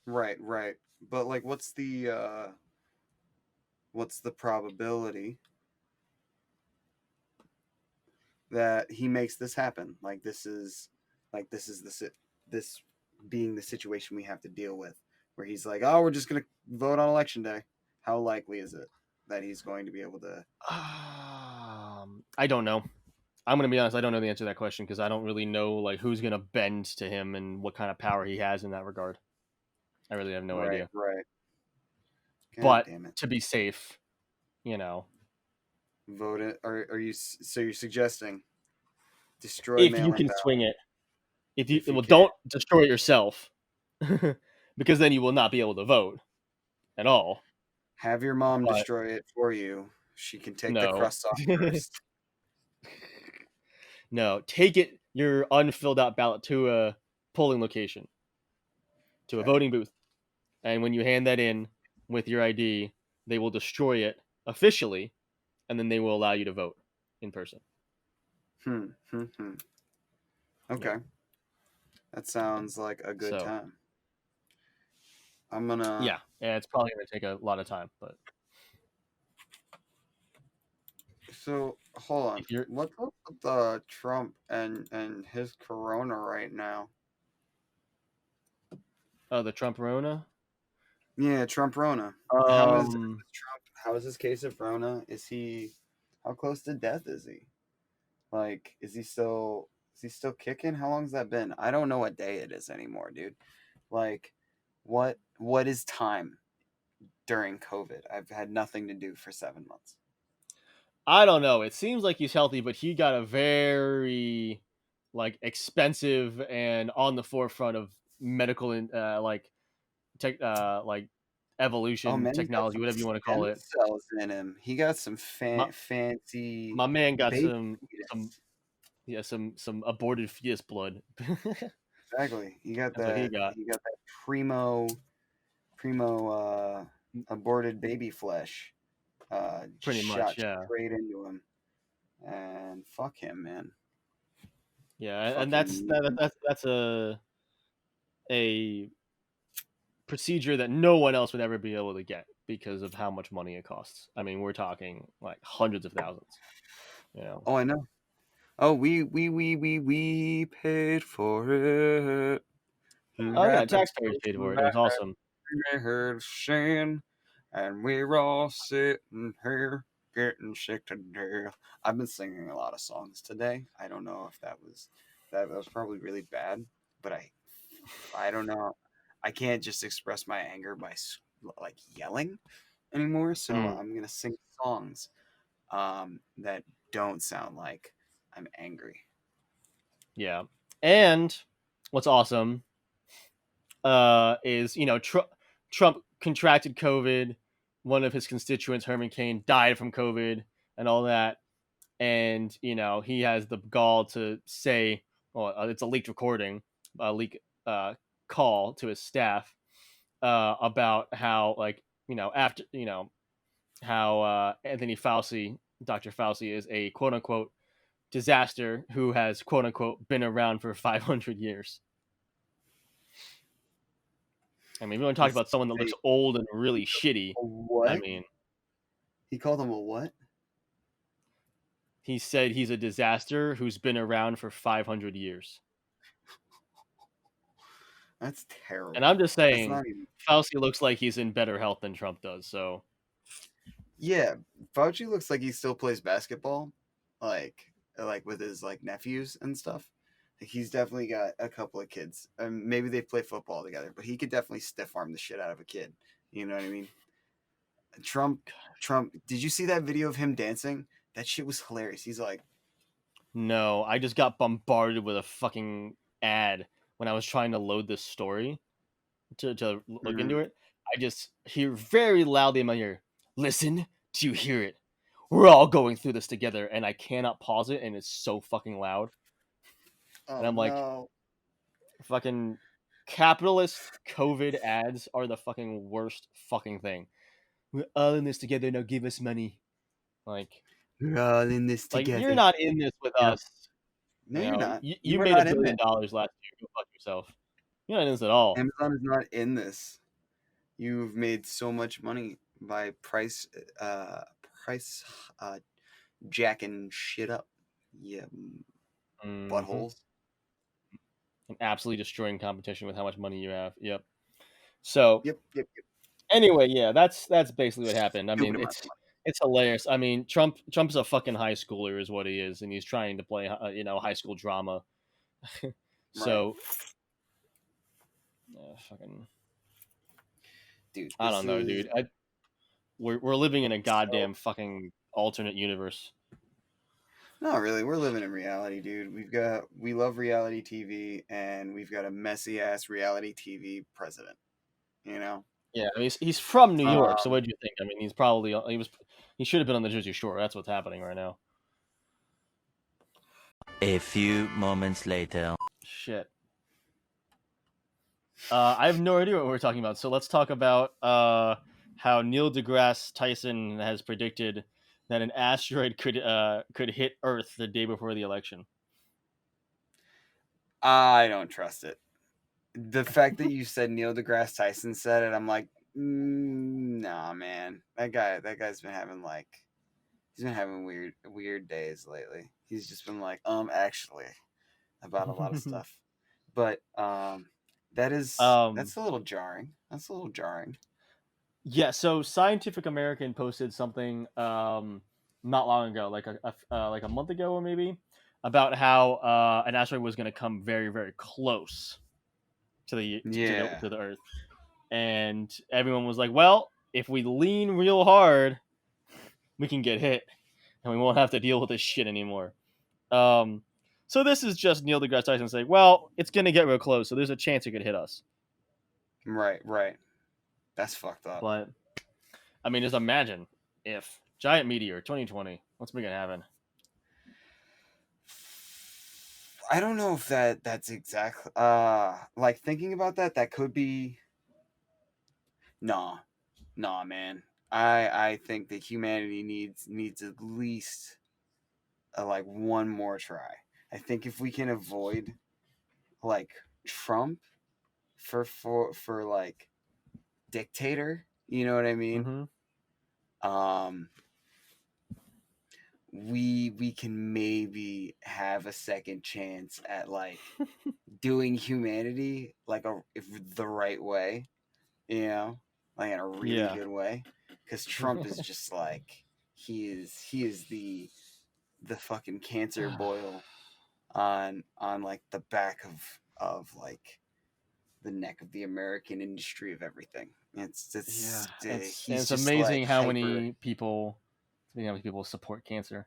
right, right. But like what's the probability that he makes this happen? Like this is the this being the situation we have to deal with, where he's like, "Oh, we're just gonna vote on election day." How likely is it that he's going to be able to? I don't know. I'm gonna be honest. I don't know the answer to that question because I don't really know like who's gonna bend to him and what kind of power he has in that regard. I really have no Right, idea. right. God But damn it. to be safe, you know, Vote it. Are you? So you're suggesting destroy if you mail-in can swing ballot it, if you if you well, can. don't destroy it yourself, because then you will not be able to vote at all. Have your mom But destroy it for you. She can take the no, crust off first. no, take it your unfilled out ballot to a polling location, to a Okay. voting booth, and when you hand that in with your ID, they will destroy it officially, and then they will allow you to vote in person. Hmm. Yeah. Okay. That sounds like a good So time. I'm gonna. yeah, it's probably gonna take a lot of time, but So hold on. if you're What's up with Trump and his corona right now? the Trump Rona, Yeah, Trump Rona. um, Trump? How is his case of Rona? Is he? How close to death is he? Like, is he still kicking? How long's that been? I don't know what day it is anymore, dude. Like, what is time during COVID? I've had nothing to do for 7 months. I don't know. It seems like he's healthy, but he got a very like expensive and on the forefront of medical and tech like Oh evolution man, he's got technology, some whatever you want to call stem it. cells in him. He got some My fancy my man got baby some fetus. yeah some aborted fetus blood. Exactly. He got That's what he that. got, He got that primo aborted baby flesh. Just pretty much. shot Yeah, straight into him. And fuck him, man. yeah, and Fucking that's a procedure that no one else would ever be able to get because of how much money it costs. I mean, we're talking like hundreds of thousands. You know. Oh, I know. Oh, we paid for it. Oh yeah, Got the taxpayers paid social for it. It was life awesome. we heard sing, and we're all sitting here getting sick to death. I've been singing a lot of songs today. I don't know if that was probably really bad, but I don't know. I can't just express my anger by like yelling anymore. So Mm, I'm gonna sing songs that don't sound like I'm angry. yeah, and what's awesome is Trump contracted COVID. One of his constituents, Herman Cain, died from COVID and all that. And he has the gall to say, well, it's a leaked recording, a leak call to his staff about how like after how Anthony Fauci, Dr. Fauci, is a quote unquote disaster who has quote unquote been around for 500 years. I mean, we want to talk He's about someone that looks a, old and really shitty. a I what? mean, He called him a what? he said he's a disaster who's been around for 500 years. That's And I'm terrible. just That's saying, not even. Fauci looks like he's in better health than Trump does. So, Yeah, Fauci looks like he still plays basketball, like with his like nephews and stuff. Like, he's definitely got a couple of kids. Maybe they play football together, but he could definitely stiff arm the shit out of a kid. You know what I mean? Trump, Trump. Did you see that video of him dancing? That shit was hilarious. He's like, no, I just got bombarded with a fucking ad when I was trying to load this story to look mm, into it. I just hear very loudly in my ear, listen, do you hear it? We're all going through this together, and I cannot pause it, and it's so fucking loud. And "Oh I'm like, no." fucking capitalist COVID ads are the fucking worst fucking thing. We're all in this together. Now give us money. Like, We're all in this you're together. not in this with Yep. us. No, you're not. You You are made a not in billion this. dollars last year. Go fuck yourself. You're not in this at all. Amazon is not in this. You've made so much money by price uh, jacking shit up. Yeah, Mm-hmm. buttholes. And absolutely destroying competition with how much money you have. Yep. So Yep. anyway, yeah, that's basically what happened. I Stupid mean, amounts of it's hilarious. I mean, Trump's a fucking high schooler, is what he is, and he's trying to play, high school drama. money. Right. So, fucking, Dude, I this don't know, is dude. We're living in a so goddamn fucking alternate universe. not really. We're living in reality, dude. We love reality TV, and we've got a messy ass reality TV president. You know. Yeah, I mean, he's from New York, so Um. what do you think? I mean, he should have been on the Jersey Shore. That's what's happening right now. A few moments later. Shit. I have no idea what we're talking about. So let's talk about how Neil deGrasse Tyson has predicted that an asteroid could hit Earth the day before the election. I don't trust it. The fact that you said Neil deGrasse Tyson said it, I'm like, nah, man. That guy's been having he's been having weird days lately. He's just been like, actually, about a lot of stuff. But um, that's a little jarring. That's a little jarring. yeah. So Scientific American posted something not long ago, like a month ago or maybe, about how an asteroid was going to come very very close to Yeah. the Earth, and everyone was like, "Well, if we lean real hard, we can get hit, and we won't have to deal with this shit anymore." Um, so this is just Neil deGrasse Tyson saying, "Well, it's gonna get real close, so there's a chance it could hit us." Right. That's fucked up. But I mean, just imagine if giant meteor 2020. What's gonna happen? I don't know if that's exactly like thinking about that could be nah. Nah, man. I think that humanity needs at least like one more try. I think if we can avoid like Trump for like dictator, you know what I mean? Mm-hmm. Um we can maybe have a second chance at like doing humanity like if the right way, you know, like in a really Yeah. good way. Because Trump is just like he is the fucking cancer boil on like the back of like the neck of the American industry of everything. Yeah, He's it's just like amazing how many people support cancer.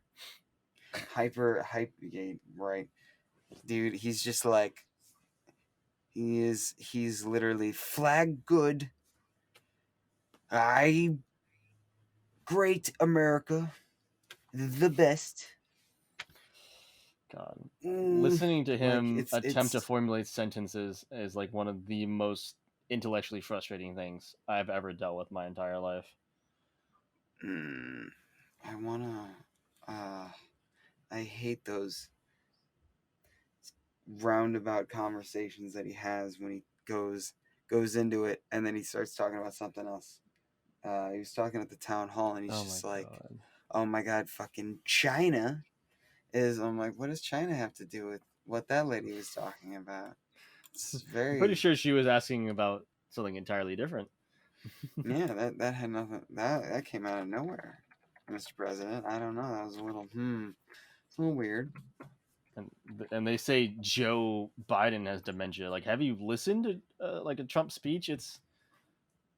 hyper yeah, right, dude. He's just like he's literally flag good. I great America, the best. God, Mm, listening to like him attempt to it's formulate sentences is like one of the most intellectually frustrating things I've ever dealt with my entire life. mm, I wanna uh I hate those roundabout conversations that he has when he goes into it and then he starts talking about something else. He was talking at the town hall and he's Oh my just like, god. "Oh my god, fucking China is." I'm like, "What does China have to do with what that lady was talking about?" It's I'm pretty very sure she was asking about something entirely different. yeah. That had nothing. That came out of nowhere, Mr. President. I don't know. That was a little It's a little weird. and and they say Joe Biden has dementia. Like, have you listened to like a Trump speech? It's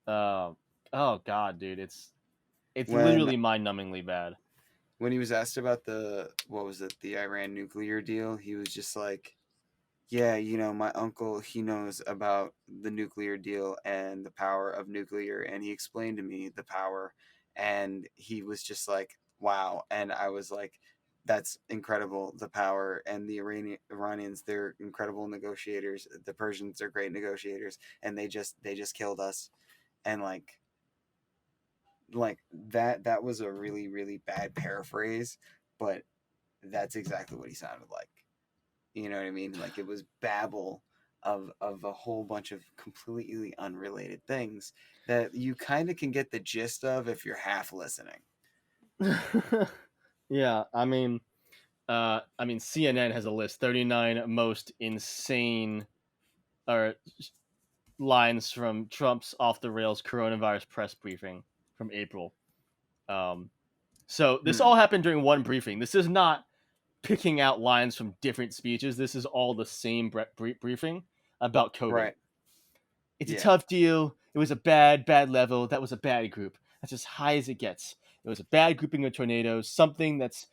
uh, oh god, dude, it's When literally mind-numbingly bad. when he was asked about the what was it, the Iran nuclear deal, he was just like, "Yeah, my uncle, he knows about the nuclear deal and the power of nuclear, and he explained to me the power." And he was just like, "Wow." And I was like, "That's incredible, the power." And the Iranians, they're incredible negotiators. The Persians are great negotiators, and they just killed us. And like that was a really really bad paraphrase, but that's exactly what he sounded like. You know what I mean? Like it was babble of a whole bunch of completely unrelated things that you kind of can get the gist of if you're half listening. Yeah, I mean, CNN has a list 39 most insane or lines from Trump's off the rails coronavirus press briefing from April. So this all happened during one briefing. This is not picking out lines from different speeches. This is all the same briefing about COVID. Right. It's a Yeah. tough deal. It was a bad level. That was a bad group. That's as high as it gets. It was a bad grouping of tornadoes. Something that's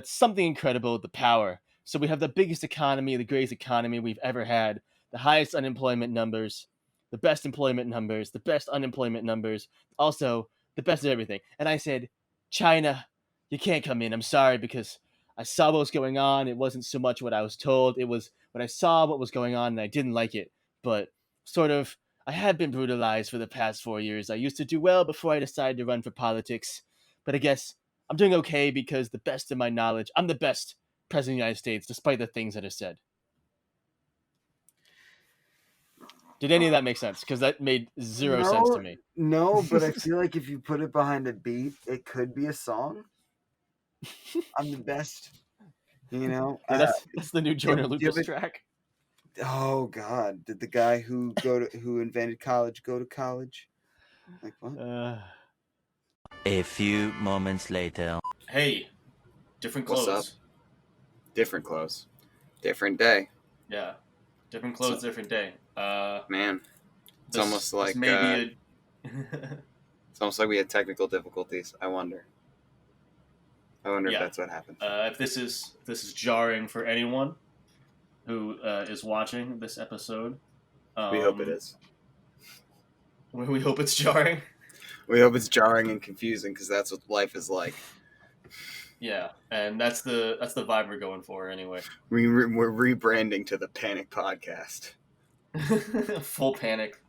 something incredible. The power. So we have the biggest economy, the greatest economy we've ever had. The highest unemployment numbers, the best employment numbers, the best unemployment numbers. Also, the best of everything. And I said, China, you can't come in. I'm sorry, because I saw what was going on. It wasn't so much what I was told. It was when I saw what was going on and I didn't like it. But sort of, I have been brutalized for the past 4 years. I used to do well before I decided to run for politics. But I guess I'm doing okay because, the best of my knowledge, I'm the best president of the United States, despite the things that are said. Did any of that make sense? Because that made zero sense to me. No, but I feel like if you put it behind a beat, it could be a song. I'm the best. You know? Yeah, that's the new Jordan give Lucas it- track. Oh God! Did the guy who invented college go to college? Like what? A few moments later. Hey, different What's clothes. up? Different clothes, different day. Yeah, different clothes, different day. Man, it's this, almost like maybe it's almost like we had technical difficulties. I wonder if Yeah. that's what happened. If this is jarring for anyone who is watching this episode, We hope it is. We hope it's jarring. We hope it's jarring and confusing, because that's what life is like. Yeah, and that's the vibe we're going for anyway. We're rebranding to the Panic Podcast. Full panic.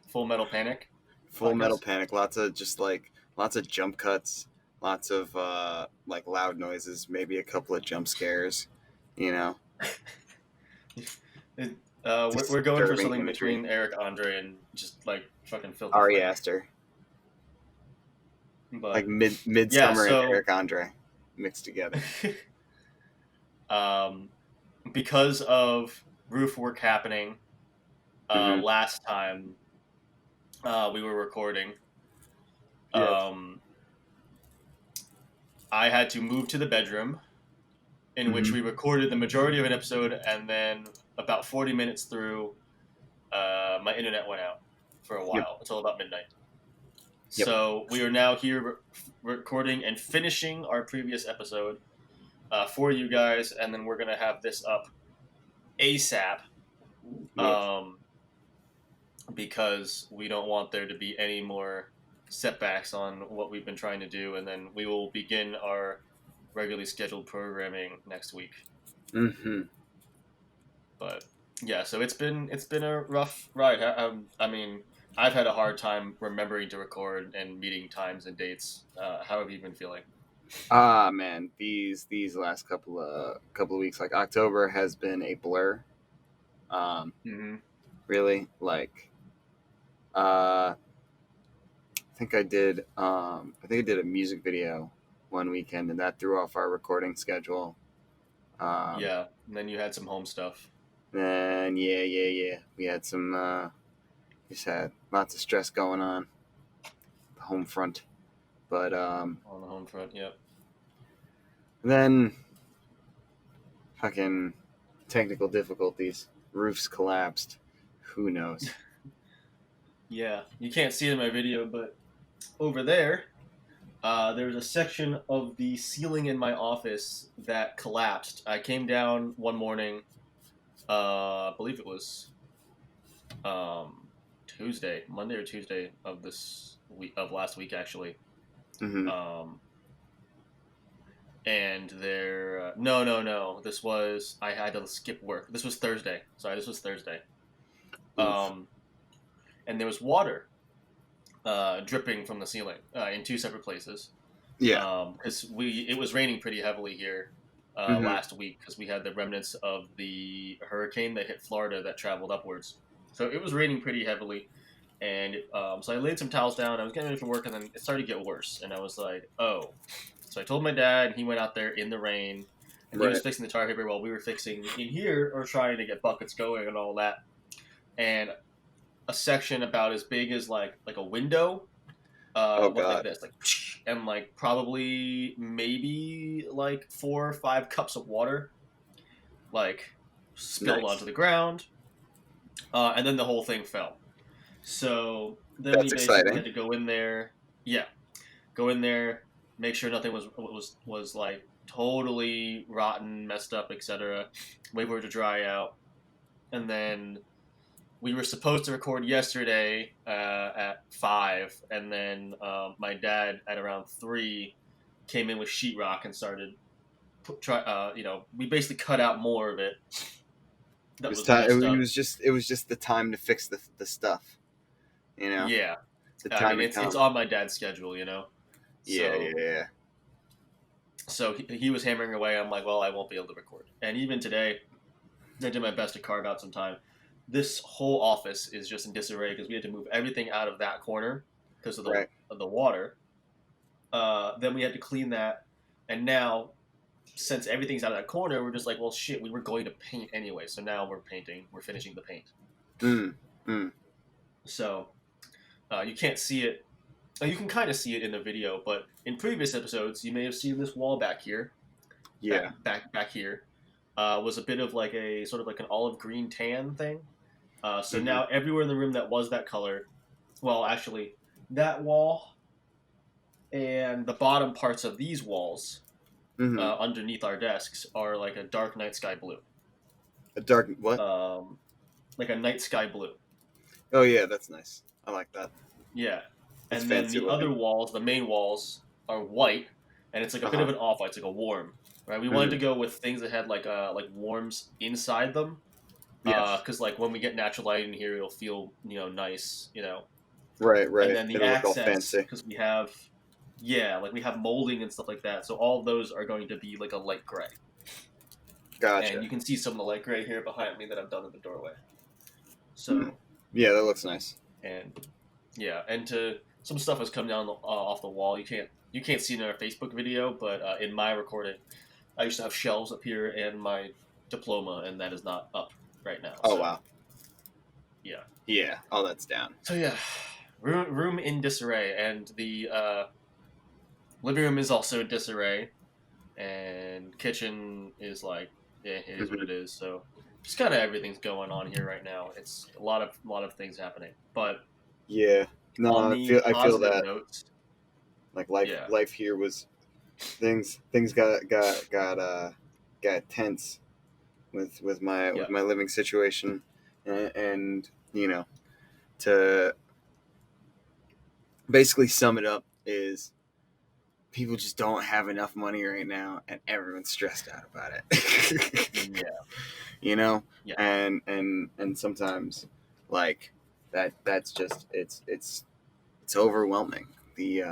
Full metal panic. Full Metal Panic. Lots of jump cuts. Lots of like loud noises. Maybe a couple of jump scares. You know. We're going for Disturbing something imagery. between Eric Andre and just like fucking filthy. Ari Frank. Aster. But, Like Midsummer and Eric Andre mixed together. Because of roof work happening last time we were recording, Yes. I had to move to the bedroom in which we recorded the majority of an episode, and then about 40 minutes through, my internet went out for a while until about midnight. Yep. So we are now here recording and finishing our previous episode for you guys, and then we're going to have this up ASAP because we don't want there to be any more setbacks on what we've been trying to do, and then we will begin our regularly scheduled programming next week. But yeah, so it's been a rough ride. I mean, I've had a hard time remembering to record and meeting times and dates. How have you been feeling? Man, these last couple of weeks, like October has been a blur. Really, like, I think I did a music video one weekend, and that threw off our recording schedule. Yeah, and then you had some home stuff. And yeah, we had some. Just had lots of stress going on the home front, but on the home front, yep. Then fucking technical difficulties, roofs collapsed, who knows. Yeah, you can't see it in my video, but over there there's a section of the ceiling in my office that collapsed. I came down one morning, I believe it was Monday or Tuesday of this week, of last week actually. And there, no, this was, I had to skip work. This was Thursday. And there was water dripping from the ceiling in two separate places. Yeah. Because it was raining pretty heavily here last week, because we had the remnants of the hurricane that hit Florida that traveled upwards. So it was raining pretty heavily, and so I laid some towels down. I was getting ready for work, and then it started to get worse. And I was like, oh. So I told my dad, and he went out there in the rain, and he was fixing the tar paper while we were fixing in here or trying to get buckets going and all that. and a section about as big as like a window Oh went like God. this, like, and like probably maybe like 4 or 5 cups of water like spilled onto Nice. the ground, and then the whole thing fell. So then we That's basically exciting. had to go in there, yeah, go in there, make sure nothing was like totally rotten, messed up, etc. Wait for it to dry out, and then we were supposed to record yesterday at 5, and then my dad at around 3 came in with sheetrock and started we basically cut out more of it It that was was time. messed It up. was just the time to fix the stuff. You know, Yeah, the I time mean had it's come. on my dad's schedule, Yeah, So yeah, yeah. he was hammering away. I'm like, well, I won't be able to record. And even today, I did my best to carve out some time. This whole office is just in disarray because we had to move everything out of that corner because Right. of the water. Then we had to clean that, and now since everything's out of that corner, we're just like, well, shit, we were going to paint anyway, so now we're painting. We're finishing the paint. Mm. Mm. So you can't see it. You can kind of see it in the video, but in previous episodes, you may have seen this wall back here, Yeah. back here, was a bit of like a sort of like an olive green tan thing. So Mm-hmm. now everywhere in the room that was that color, well, actually, that wall and the bottom parts of these walls Mm-hmm. underneath our desks are like a dark night sky blue, A dark what? um, like a night sky blue. Oh yeah, that's nice. I like that. Yeah, That's and then fancy the other looking. walls, the main walls, are white, and it's like a Uh bit huh. of an off white. It's like a warm. Right, we wanted Mm-hmm. to go with things that had like warms inside them, Yes. because like when we get natural light in here, it'll feel nice, Right. and Right. then the It'll look all accents fancy. because we have, yeah, like we have molding and stuff like that, so all of those are going to be like a light gray, and Gotcha. you can see some of the light gray here behind me that I've done in the doorway. Hmm. So, Yeah, that looks nice. and yeah, and to some stuff has come down off the wall. You can't see it in our Facebook video, but in my recording, I used to have shelves up here and my diploma, and that is not up right now. Oh So wow. yeah, Yeah. Oh, that's down. so yeah, room in disarray, and the living room is also in disarray, and kitchen is like, yeah, it is what Mm-hmm. it is. So just kind of everything's going on here right now. It's a lot of things happening, but Yeah. No, on the I feel positive that. notes, Like yeah, life here was things got tense with yeah, my living situation, and to basically sum it up is people just don't have enough money right now and everyone's stressed out about it. yeah, you know yeah, and sometimes like that's just it's overwhelming, the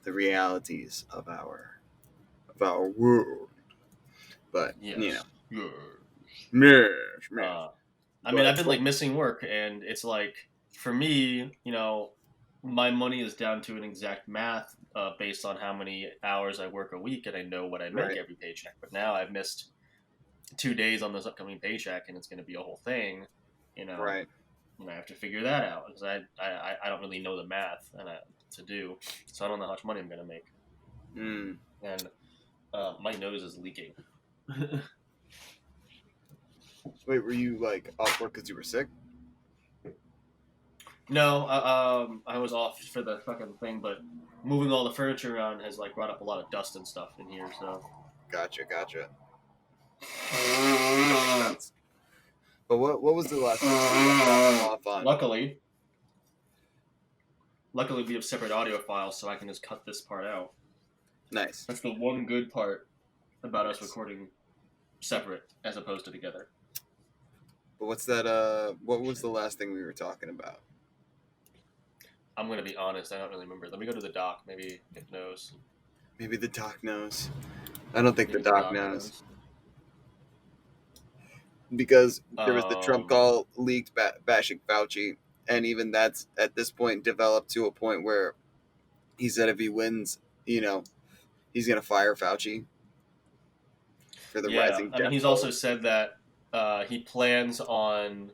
realities of our world. But yes, yeah. yes, yes. Uh, I Go mean, I've ahead, been Troy. like missing work, and it's like for me, my money is down to an exact math based on how many hours I work a week, and I know what I make Right, every paycheck. But now I've missed 2 days on this upcoming paycheck, and it's going to be a whole thing, you know. right. And I have to figure that out because I don't really know the math to do, so I don't know how much money I'm going to make. Mm. And my nose is leaking. Wait, were you like off work because you were sick? No, I was off for the fucking thing, but moving all the furniture around has like brought up a lot of dust and stuff in here. So Gotcha. Makes sense. But what was the last thing you left off on? luckily we have separate audio files, so I can just cut this part out. Nice. That's the one good part about us Nice. recording separate as opposed to together. But what's that? What was the last thing we were talking about? I'm gonna be honest, I don't really remember. Let me go to the doc. Maybe it knows. Maybe the doc knows. I don't think Maybe the the doc doc knows. Because there was the Trump Um, call leaked bashing Fauci, and even that's at this point developed to a point where he said if he wins, he's gonna fire Fauci for the yeah, rising I mean, death he's toll. also said that he plans on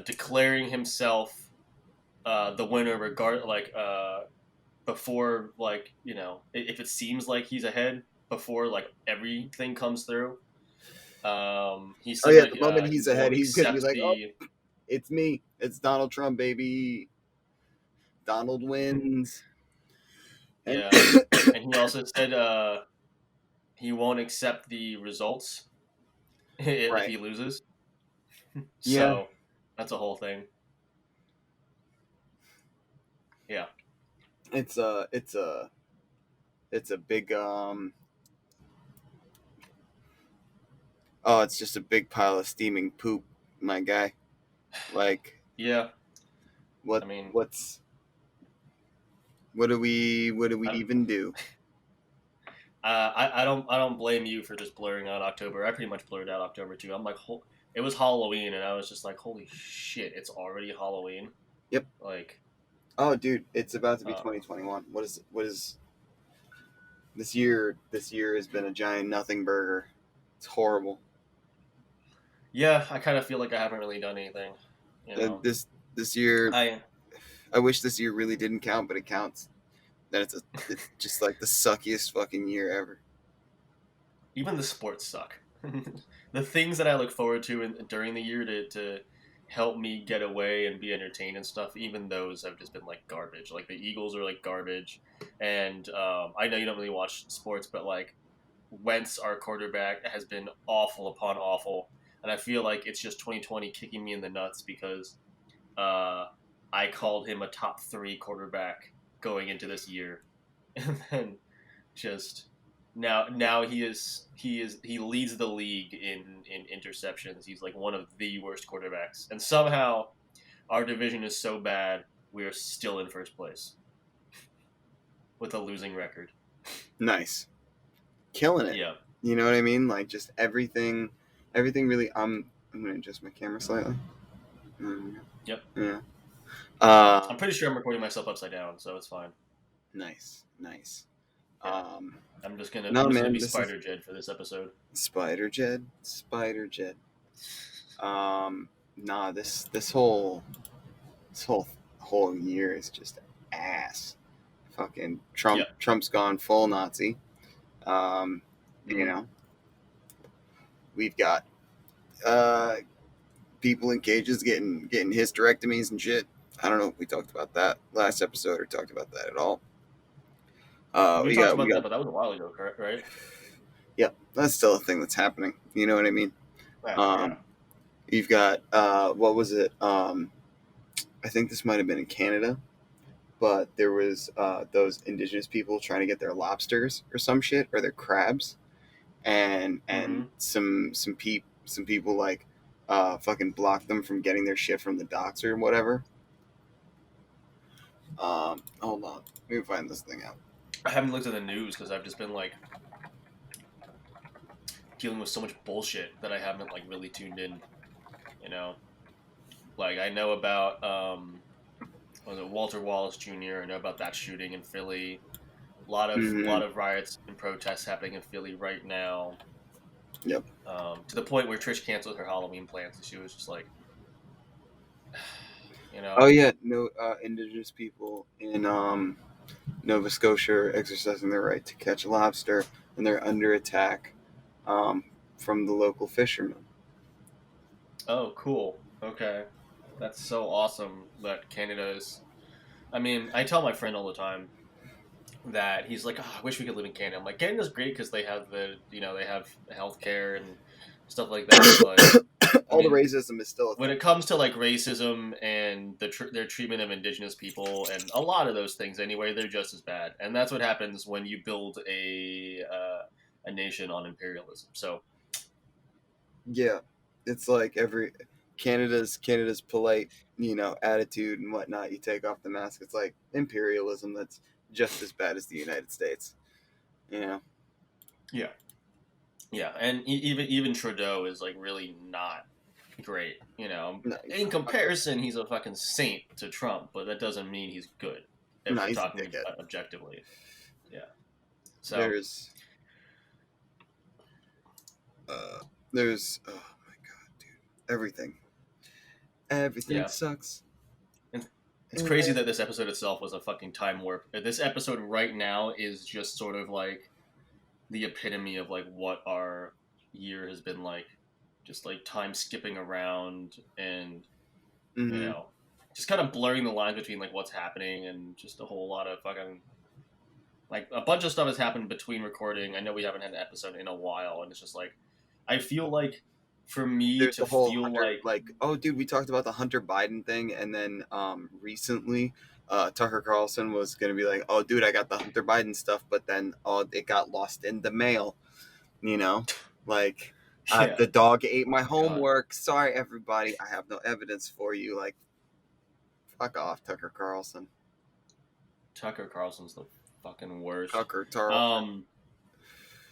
declaring himself the winner, before, if it seems like he's ahead, before like everything comes through. He Oh said yeah, that the moment he he's ahead, won't he's gonna be accept like, "Oh, the it's me. It's Donald Trump, baby. Donald wins." And yeah, and he also said he won't accept the results if right, he loses. yeah, So that's a whole thing. Yeah, it's a big oh, it's just a big pile of steaming poop, my guy. Like, yeah. what I mean, what's what do we I, even do? I don't blame you for just blurring out October. I pretty much blurred out October too. I'm like, it was Halloween, and I was just like, holy shit, it's already Halloween. Yep. Like, Oh, dude, it's about to be uh, 2021. What is this year? This year has been a giant nothing burger. It's horrible. yeah, I kind of feel like I haven't really done anything. You Uh, know, this this year, I I wish this year really didn't count, but it counts. That it's just like the suckiest fucking year ever. even the sports suck. The things that I look forward to during the year to help me get away and be entertained and stuff, even those have just been like garbage. Like the Eagles are like garbage, and I know you don't really watch sports, but like Wentz, our quarterback, has been awful upon awful, and I feel like it's just 2020 kicking me in the nuts because uh, I called him a top three quarterback going into this year, and then just now he leads the league in interceptions. He's like one of the worst quarterbacks, and somehow our division is so bad we are still in first place with a losing record. Nice, killing it. Yeah, You know what I mean? Like just everything really. I'm gonna adjust my camera slightly. yep. Yeah. I'm pretty sure I'm recording myself upside down, so it's fine. Nice, nice. Yeah, Um, I'm no, just gonna man, be this is Spider Jed for this episode. Spider Jed, Spider Jed. Nah, this whole year is just ass. Fucking Yeah. Trump's gone full Nazi. Um, you Mm-hmm. know, we've got uh people in cages getting hysterectomies and shit. I don't know if we talked about that last episode or talked about that at all. We We talked got we about that, got but that was a while ago, correct? Right? yeah, that's still a thing that's happening. You know what I mean? Yeah. Yeah. Um, you've got what was it? I think this might have been in Canada, but there was those indigenous people trying to get their lobsters or some shit or their crabs, and Mm-hmm. some people like fucking blocked them from getting their shit from the docks or whatever. Hold on, let me find this thing out. I haven't looked at the news because I've just been like dealing with so much bullshit that I haven't like really tuned in. You know, like I know about was it Walter Wallace Jr. I know about that shooting in Philly. Mm-hmm. Lot of riots and protests happening in Philly right now. Yep. To the point where Trish canceled her Halloween plans. And she was just like, you Oh know, yeah, no indigenous people in Nova Scotia are exercising their right to catch lobster, and they're under attack um, from the local fishermen. oh, cool, okay, that's so awesome that Canada is. I mean, I tell my friend all the time that he's like, oh, I wish we could live in Canada. I'm like, Canada's great because they have they have healthcare and stuff like that. But I All the mean, racism is still a when thing. it comes to like racism and their treatment of indigenous people and a lot of those things anyway, they're just as bad. And that's what happens when you build a nation on imperialism. So Yeah, it's like every Canada's polite, attitude and whatnot. You take off the mask, it's like imperialism. That's just as bad as the United States. You know, yeah, yeah, and even Trudeau is like really not great. You know, no, he's in not. comparison, he's a fucking saint to Trump, but that doesn't mean he's good if No, we're he's a talking dickhead. objectively. Yeah. So There's, uh, there's, oh my god, dude, everything. Everything Yeah. sucks. It's crazy that this episode itself was a fucking time warp. This episode right now is just sort of like the epitome of like what our year has been like. Just like time skipping around and you Mm-hmm. know, just kind of blurring the lines between like what's happening and just a whole lot of fucking like a bunch of stuff has happened between recording. I know we haven't had an episode in a while, and it's just like I feel like for me There's to the whole feel Hunter, like like, oh, dude, we talked about the Hunter Biden thing, and then recently, Tucker Carlson was gonna be like, oh, dude, I got the Hunter Biden stuff, but then it got lost in the mail, you know, like, yeah, the dog ate oh my my god, homework. Sorry, everybody, I have no evidence for you. Like, fuck off, Tucker Carlson. Tucker Carlson's the fucking worst. Tucker Carlson. Um,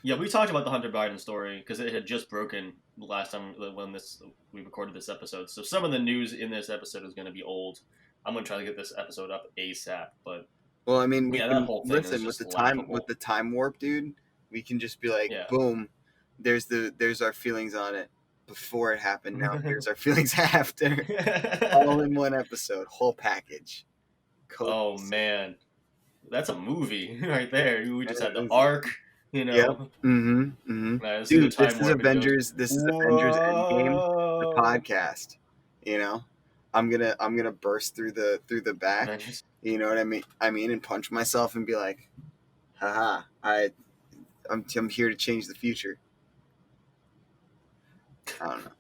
yeah, we talked about the Hunter Biden story because it had just broken the last time when we recorded this episode. So some of the news in this episode is going to be old. I'm going to try to get this episode up ASAP, but Well, I mean, we yeah, that can whole thing is listen with just the time laughable. warp, dude. We can just be like, Yeah. boom, there's our feelings on it before it happened. Now here's our feelings after, all in one episode, whole package. Oh Copious. man, that's a movie right there. We just had the Yep. arc, you know. Mm-hmm. Mm-hmm. Let's do the Dude, time warp. It goes, This is Avengers Endgame, the whoa. podcast. You know, I'm gonna burst through the back. Avengers. You know what I mean? And punch myself and be like, haha, I'm here to change the future. I don't know.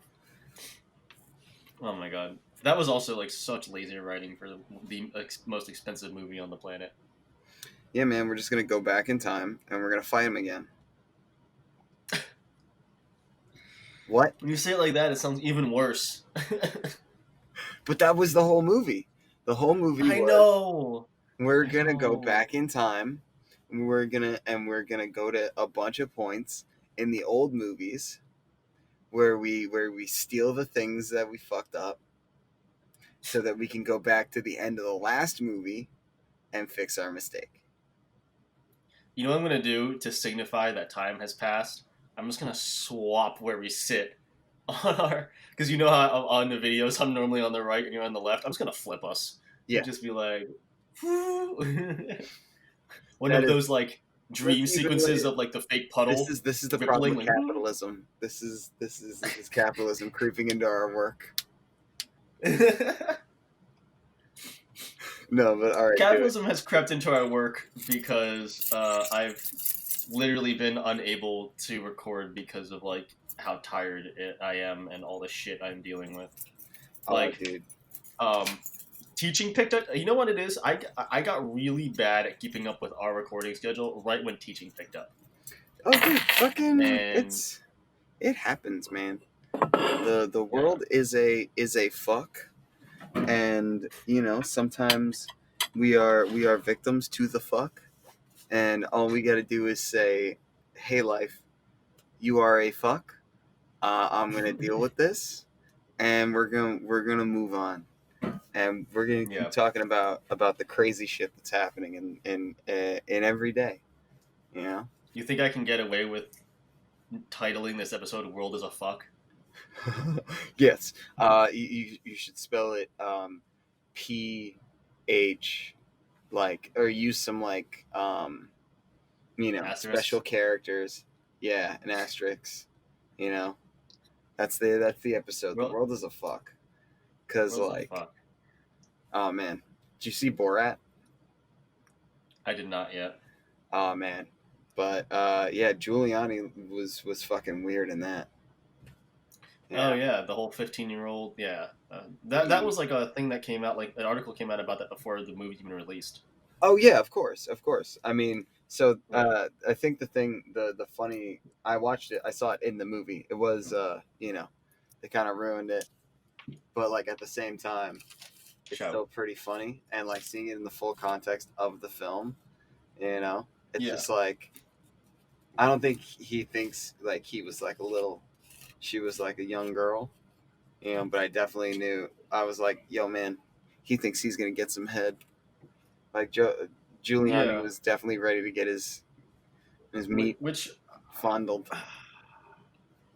Oh my god, that was also like such lazy writing for the most expensive movie on the planet. Yeah, man, we're just gonna go back in time and we're gonna fight him again. What? When you say it like that, it sounds even worse. But that was the whole movie. The whole movie I was know. we're I gonna go know. back in time. We're gonna go to a bunch of points in the old movies where we steal the things that we fucked up, so that we can go back to the end of the last movie and fix our mistake. You know what I'm gonna do to signify that time has passed? I'm just gonna swap where we sit on our, because you know how on the videos I'm normally on the right and you're on the left. I'm just gonna flip us. Yeah, Just be like, one that of is. those like dream Let's even sequences of like the fake puddle this is the problem rippling with like. capitalism. This is capitalism creeping into our work. No, but all right. Capitalism has crept into our work because I've literally been unable to record because of like how tired I am and all the shit I'm dealing with. Like, dude. Teaching picked up. You know what it is? I got really bad at keeping up with our recording schedule right when teaching picked up. Oh, dude, fucking, And it happens, man. The world is a fuck, and you know sometimes we are victims to the fuck, and all we got to do is say, "Hey, life, you are a fuck. I'm gonna deal with this, and we're gonna move on." And we're gonna keep talking about the crazy shit that's happening in every day. You know. You think I can get away with titling this episode "World is a Fuck"? Yes. You should spell it PH, like, or use some like Asterisk? special characters. Yeah, an asterisk. You know, that's the episode. The world is a fuck. Cause like, oh man, did you see Borat? I did not yet. Oh man, but yeah, Giuliani was fucking weird in that. Yeah. Oh yeah, the whole 15-year-old. Yeah, that was like a thing that came out. Like an article came out about that before the movie even released. Oh yeah, of course. I mean, so I think the funny. I watched it. I saw it in the movie. It was they kind of ruined it, but like at the same time, it's still pretty funny, and like seeing it in the full context of the film, it's just like, I don't think he thinks like he was like she was like a young girl, but I definitely knew. I was like, yo man, he thinks he's gonna get some head. Like Giuliani was definitely ready to get his meat fondled.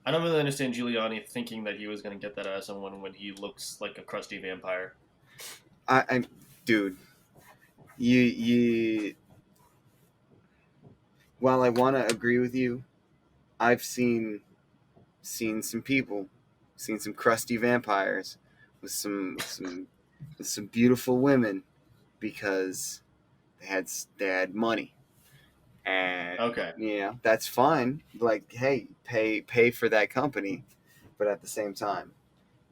I don't really understand Giuliani thinking that he was going to get that out of someone when he looks like a crusty vampire. I'm, dude. You. While I want to agree with you, I've seen some people, seen some crusty vampires with some beautiful women because they had money, and Okay. that's fine. Like, hey, pay for that company, but at the same time,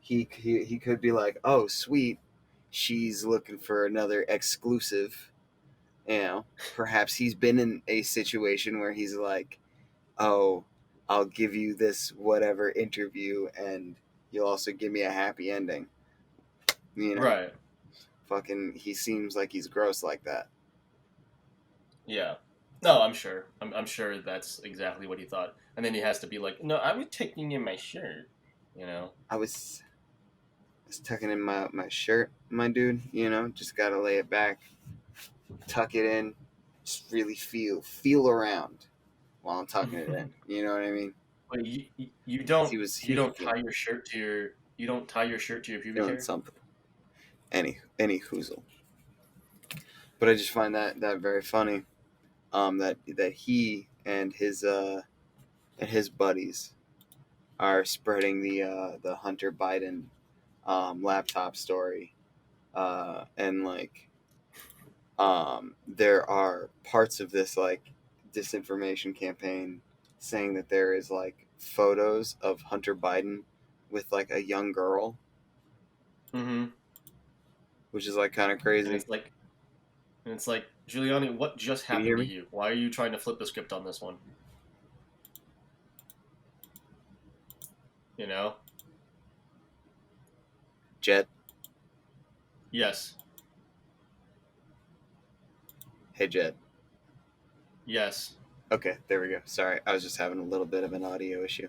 he could be like, oh, sweet, she's looking for another exclusive. Perhaps he's been in a situation where he's like, oh, I'll give you this whatever interview, and you'll also give me a happy ending. You know, Right. fucking, he seems like he's gross like that. Yeah. No, I'm sure. I'm sure that's exactly what he thought. And then he has to be like, no, I was taking in my shirt. You know? I was tucking in my shirt, my dude. Just gotta lay it back, tuck it in, just really feel around while I'm tucking it in. You know what I mean? But you 'Cause don't he was tie your shirt to your pubic feeling hair. something. Any hoozle. But I just find that very funny. That he and his buddies are spreading the Hunter Biden laptop story, and like there are parts of this like disinformation campaign saying that there is like photos of Hunter Biden with like a young girl, Mm-hmm. which is like kind of And crazy. it's like Giuliani, what just Can you happened hear to me, you? Why are you trying to flip the script on this one? You know? Jet? Yes. Hey, Jet. Yes. Okay, there we go. Sorry, I was just having a little bit of an audio issue.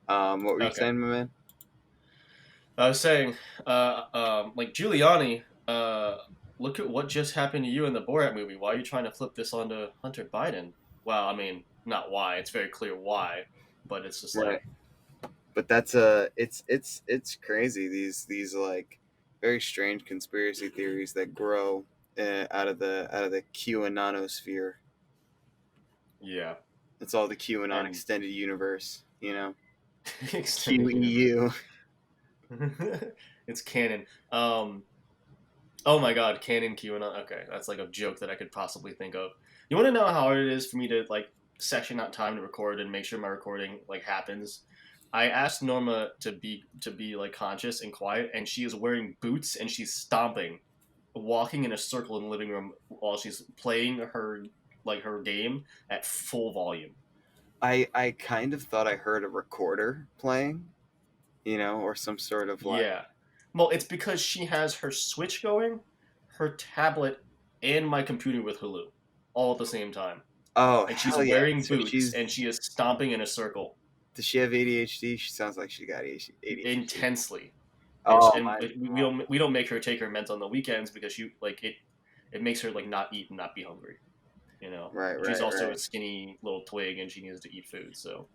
What were you Okay. saying, my man? I was saying, like Giuliani, look at what just happened to you in the Borat movie. Why are you trying to flip this onto Hunter Biden? Well, I mean, not why. It's very clear why, but it's just Right. like, But that's it's crazy. These like very strange conspiracy theories that grow out of the QAnonosphere. yeah, It's all the QAnon and extended universe. extended universe. QEU. It's canon. Oh my God, canon QAnon. Okay, that's like a joke that I could possibly think of. You want to know how hard it is for me to like section out time to record and make sure my recording like happens? I asked Norma to be like conscious and quiet, and she is wearing boots and she's stomping, walking in a circle in the living room while she's playing her game at full volume. I kind of thought I heard a recorder playing, or some sort of like, Yeah. Well, it's because she has her Switch going, her tablet, and my computer with Hulu all at the same time. oh And she's hell yeah. wearing So boots and she is stomping in a circle does she have ADHD? She sounds like she got ADHD. intensely. And Oh and my we don't make her take her meds on the weekends because she like it makes her like not eat and not be hungry. You know, right, she's right, also right, a skinny little twig and she needs to eat food. So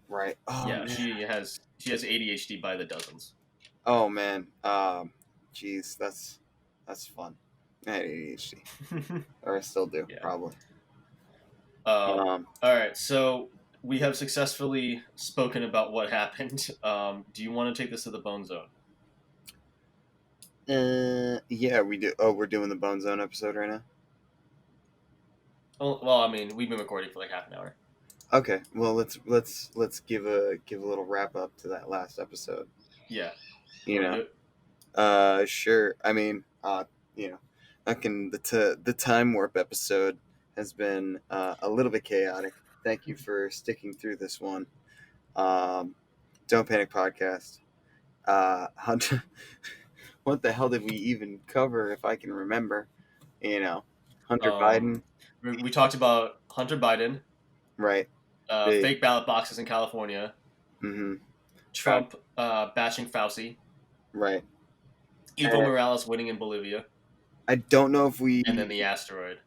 right. Oh yeah, man. she has ADHD by the dozens. Oh man, geez, that's fun. I had ADHD, or I still do, Yeah. probably. All Um, right, so we have successfully spoken about what happened. Do you want to take this to the bone zone? yeah, we do. Oh, we're doing the Bone Zone episode right now. Well, I mean, we've been recording for like half an hour. Okay, well let's give a little wrap up to that last episode. Yeah, you You want to know, do it? sure. I mean, you know, the time warp episode has been a little bit chaotic. Thank you for sticking through this one. Um, Don't Panic podcast. Hunter, what the hell did we even cover? If I can remember, Hunter Um, Biden, we talked about Hunter Biden, right? The fake ballot boxes in California, mm-hmm, Trump bashing Fauci, right. Evo And Morales winning in Bolivia, I don't know if and then we, the asteroid.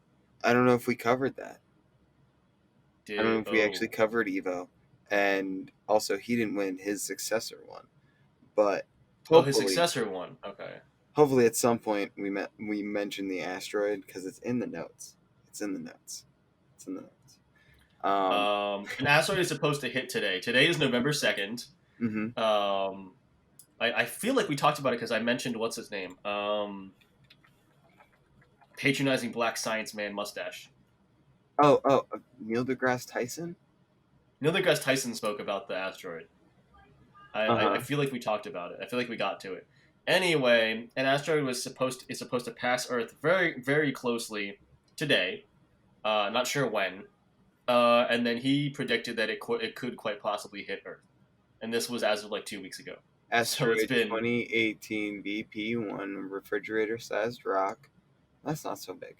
I don't know if we covered that. I don't know Did if we actually oh covered Evo, and also he didn't win. His successor won. But Oh, his hopefully, successor won. Okay. hopefully at some point we mention the asteroid because it's in the notes. It's in the notes. It's in the notes. An asteroid is supposed to hit today. Today is November 2nd. Mm-hmm. I feel like we talked about it because I mentioned what's his name? Patronizing black science man mustache. Oh, Neil deGrasse Tyson. Neil deGrasse Tyson spoke about the asteroid. I feel like we talked about it. I feel like we got to it. Anyway, an asteroid is supposed to pass Earth very very closely today. Not sure when. And then he predicted that it could quite possibly hit Earth, and this was as of like 2 weeks ago. So it's Asteroid been 2018 BP1 refrigerator-sized rock. That's not so big.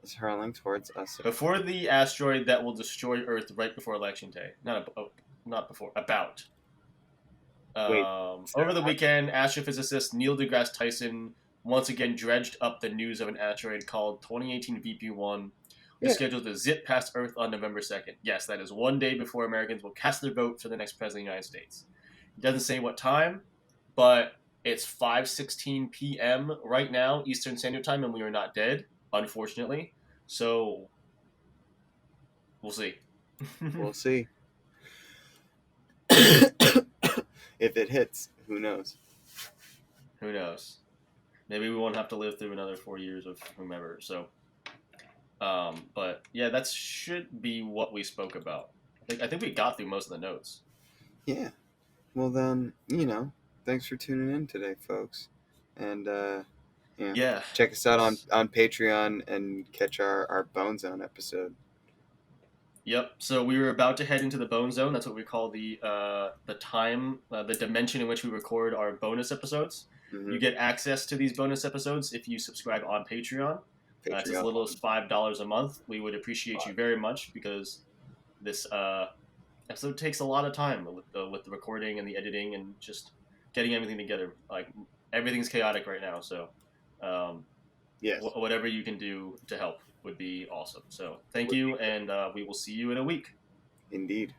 It's hurling towards us. before the asteroid that will destroy Earth right before Election Day. Not before. About. Wait, Over the weekend, astrophysicist Neil deGrasse Tyson once again dredged up the news of an asteroid called 2018 VP1, which is scheduled to zip past Earth on November 2nd. Yes, that is one day before Americans will cast their vote for the next president of the United States. It doesn't say what time, but it's 5:16 p.m. right now, Eastern Standard Time, and we are not dead, unfortunately. So, we'll see. We'll see. If it hits, who knows? Who knows? Maybe we won't have to live through another 4 years of whomever. So, but yeah, that should be what we spoke about. I think we got through most of the notes. Yeah. Well then, thanks for tuning in today, folks, and Yeah. check us out on Patreon and catch our Bone Zone episode. Yep. So we were about to head into the bone zone. That's what we call the time, the dimension in which we record our bonus episodes. Mm-hmm. You get access to these bonus episodes if you subscribe on Patreon. It's as little as $5 a month. We would appreciate you very much because this episode takes a lot of time with the recording and the editing and just getting everything together. Like everything's chaotic right now, so yes, whatever you can do to help would be awesome. So thank you, and we will see you in a week. Indeed.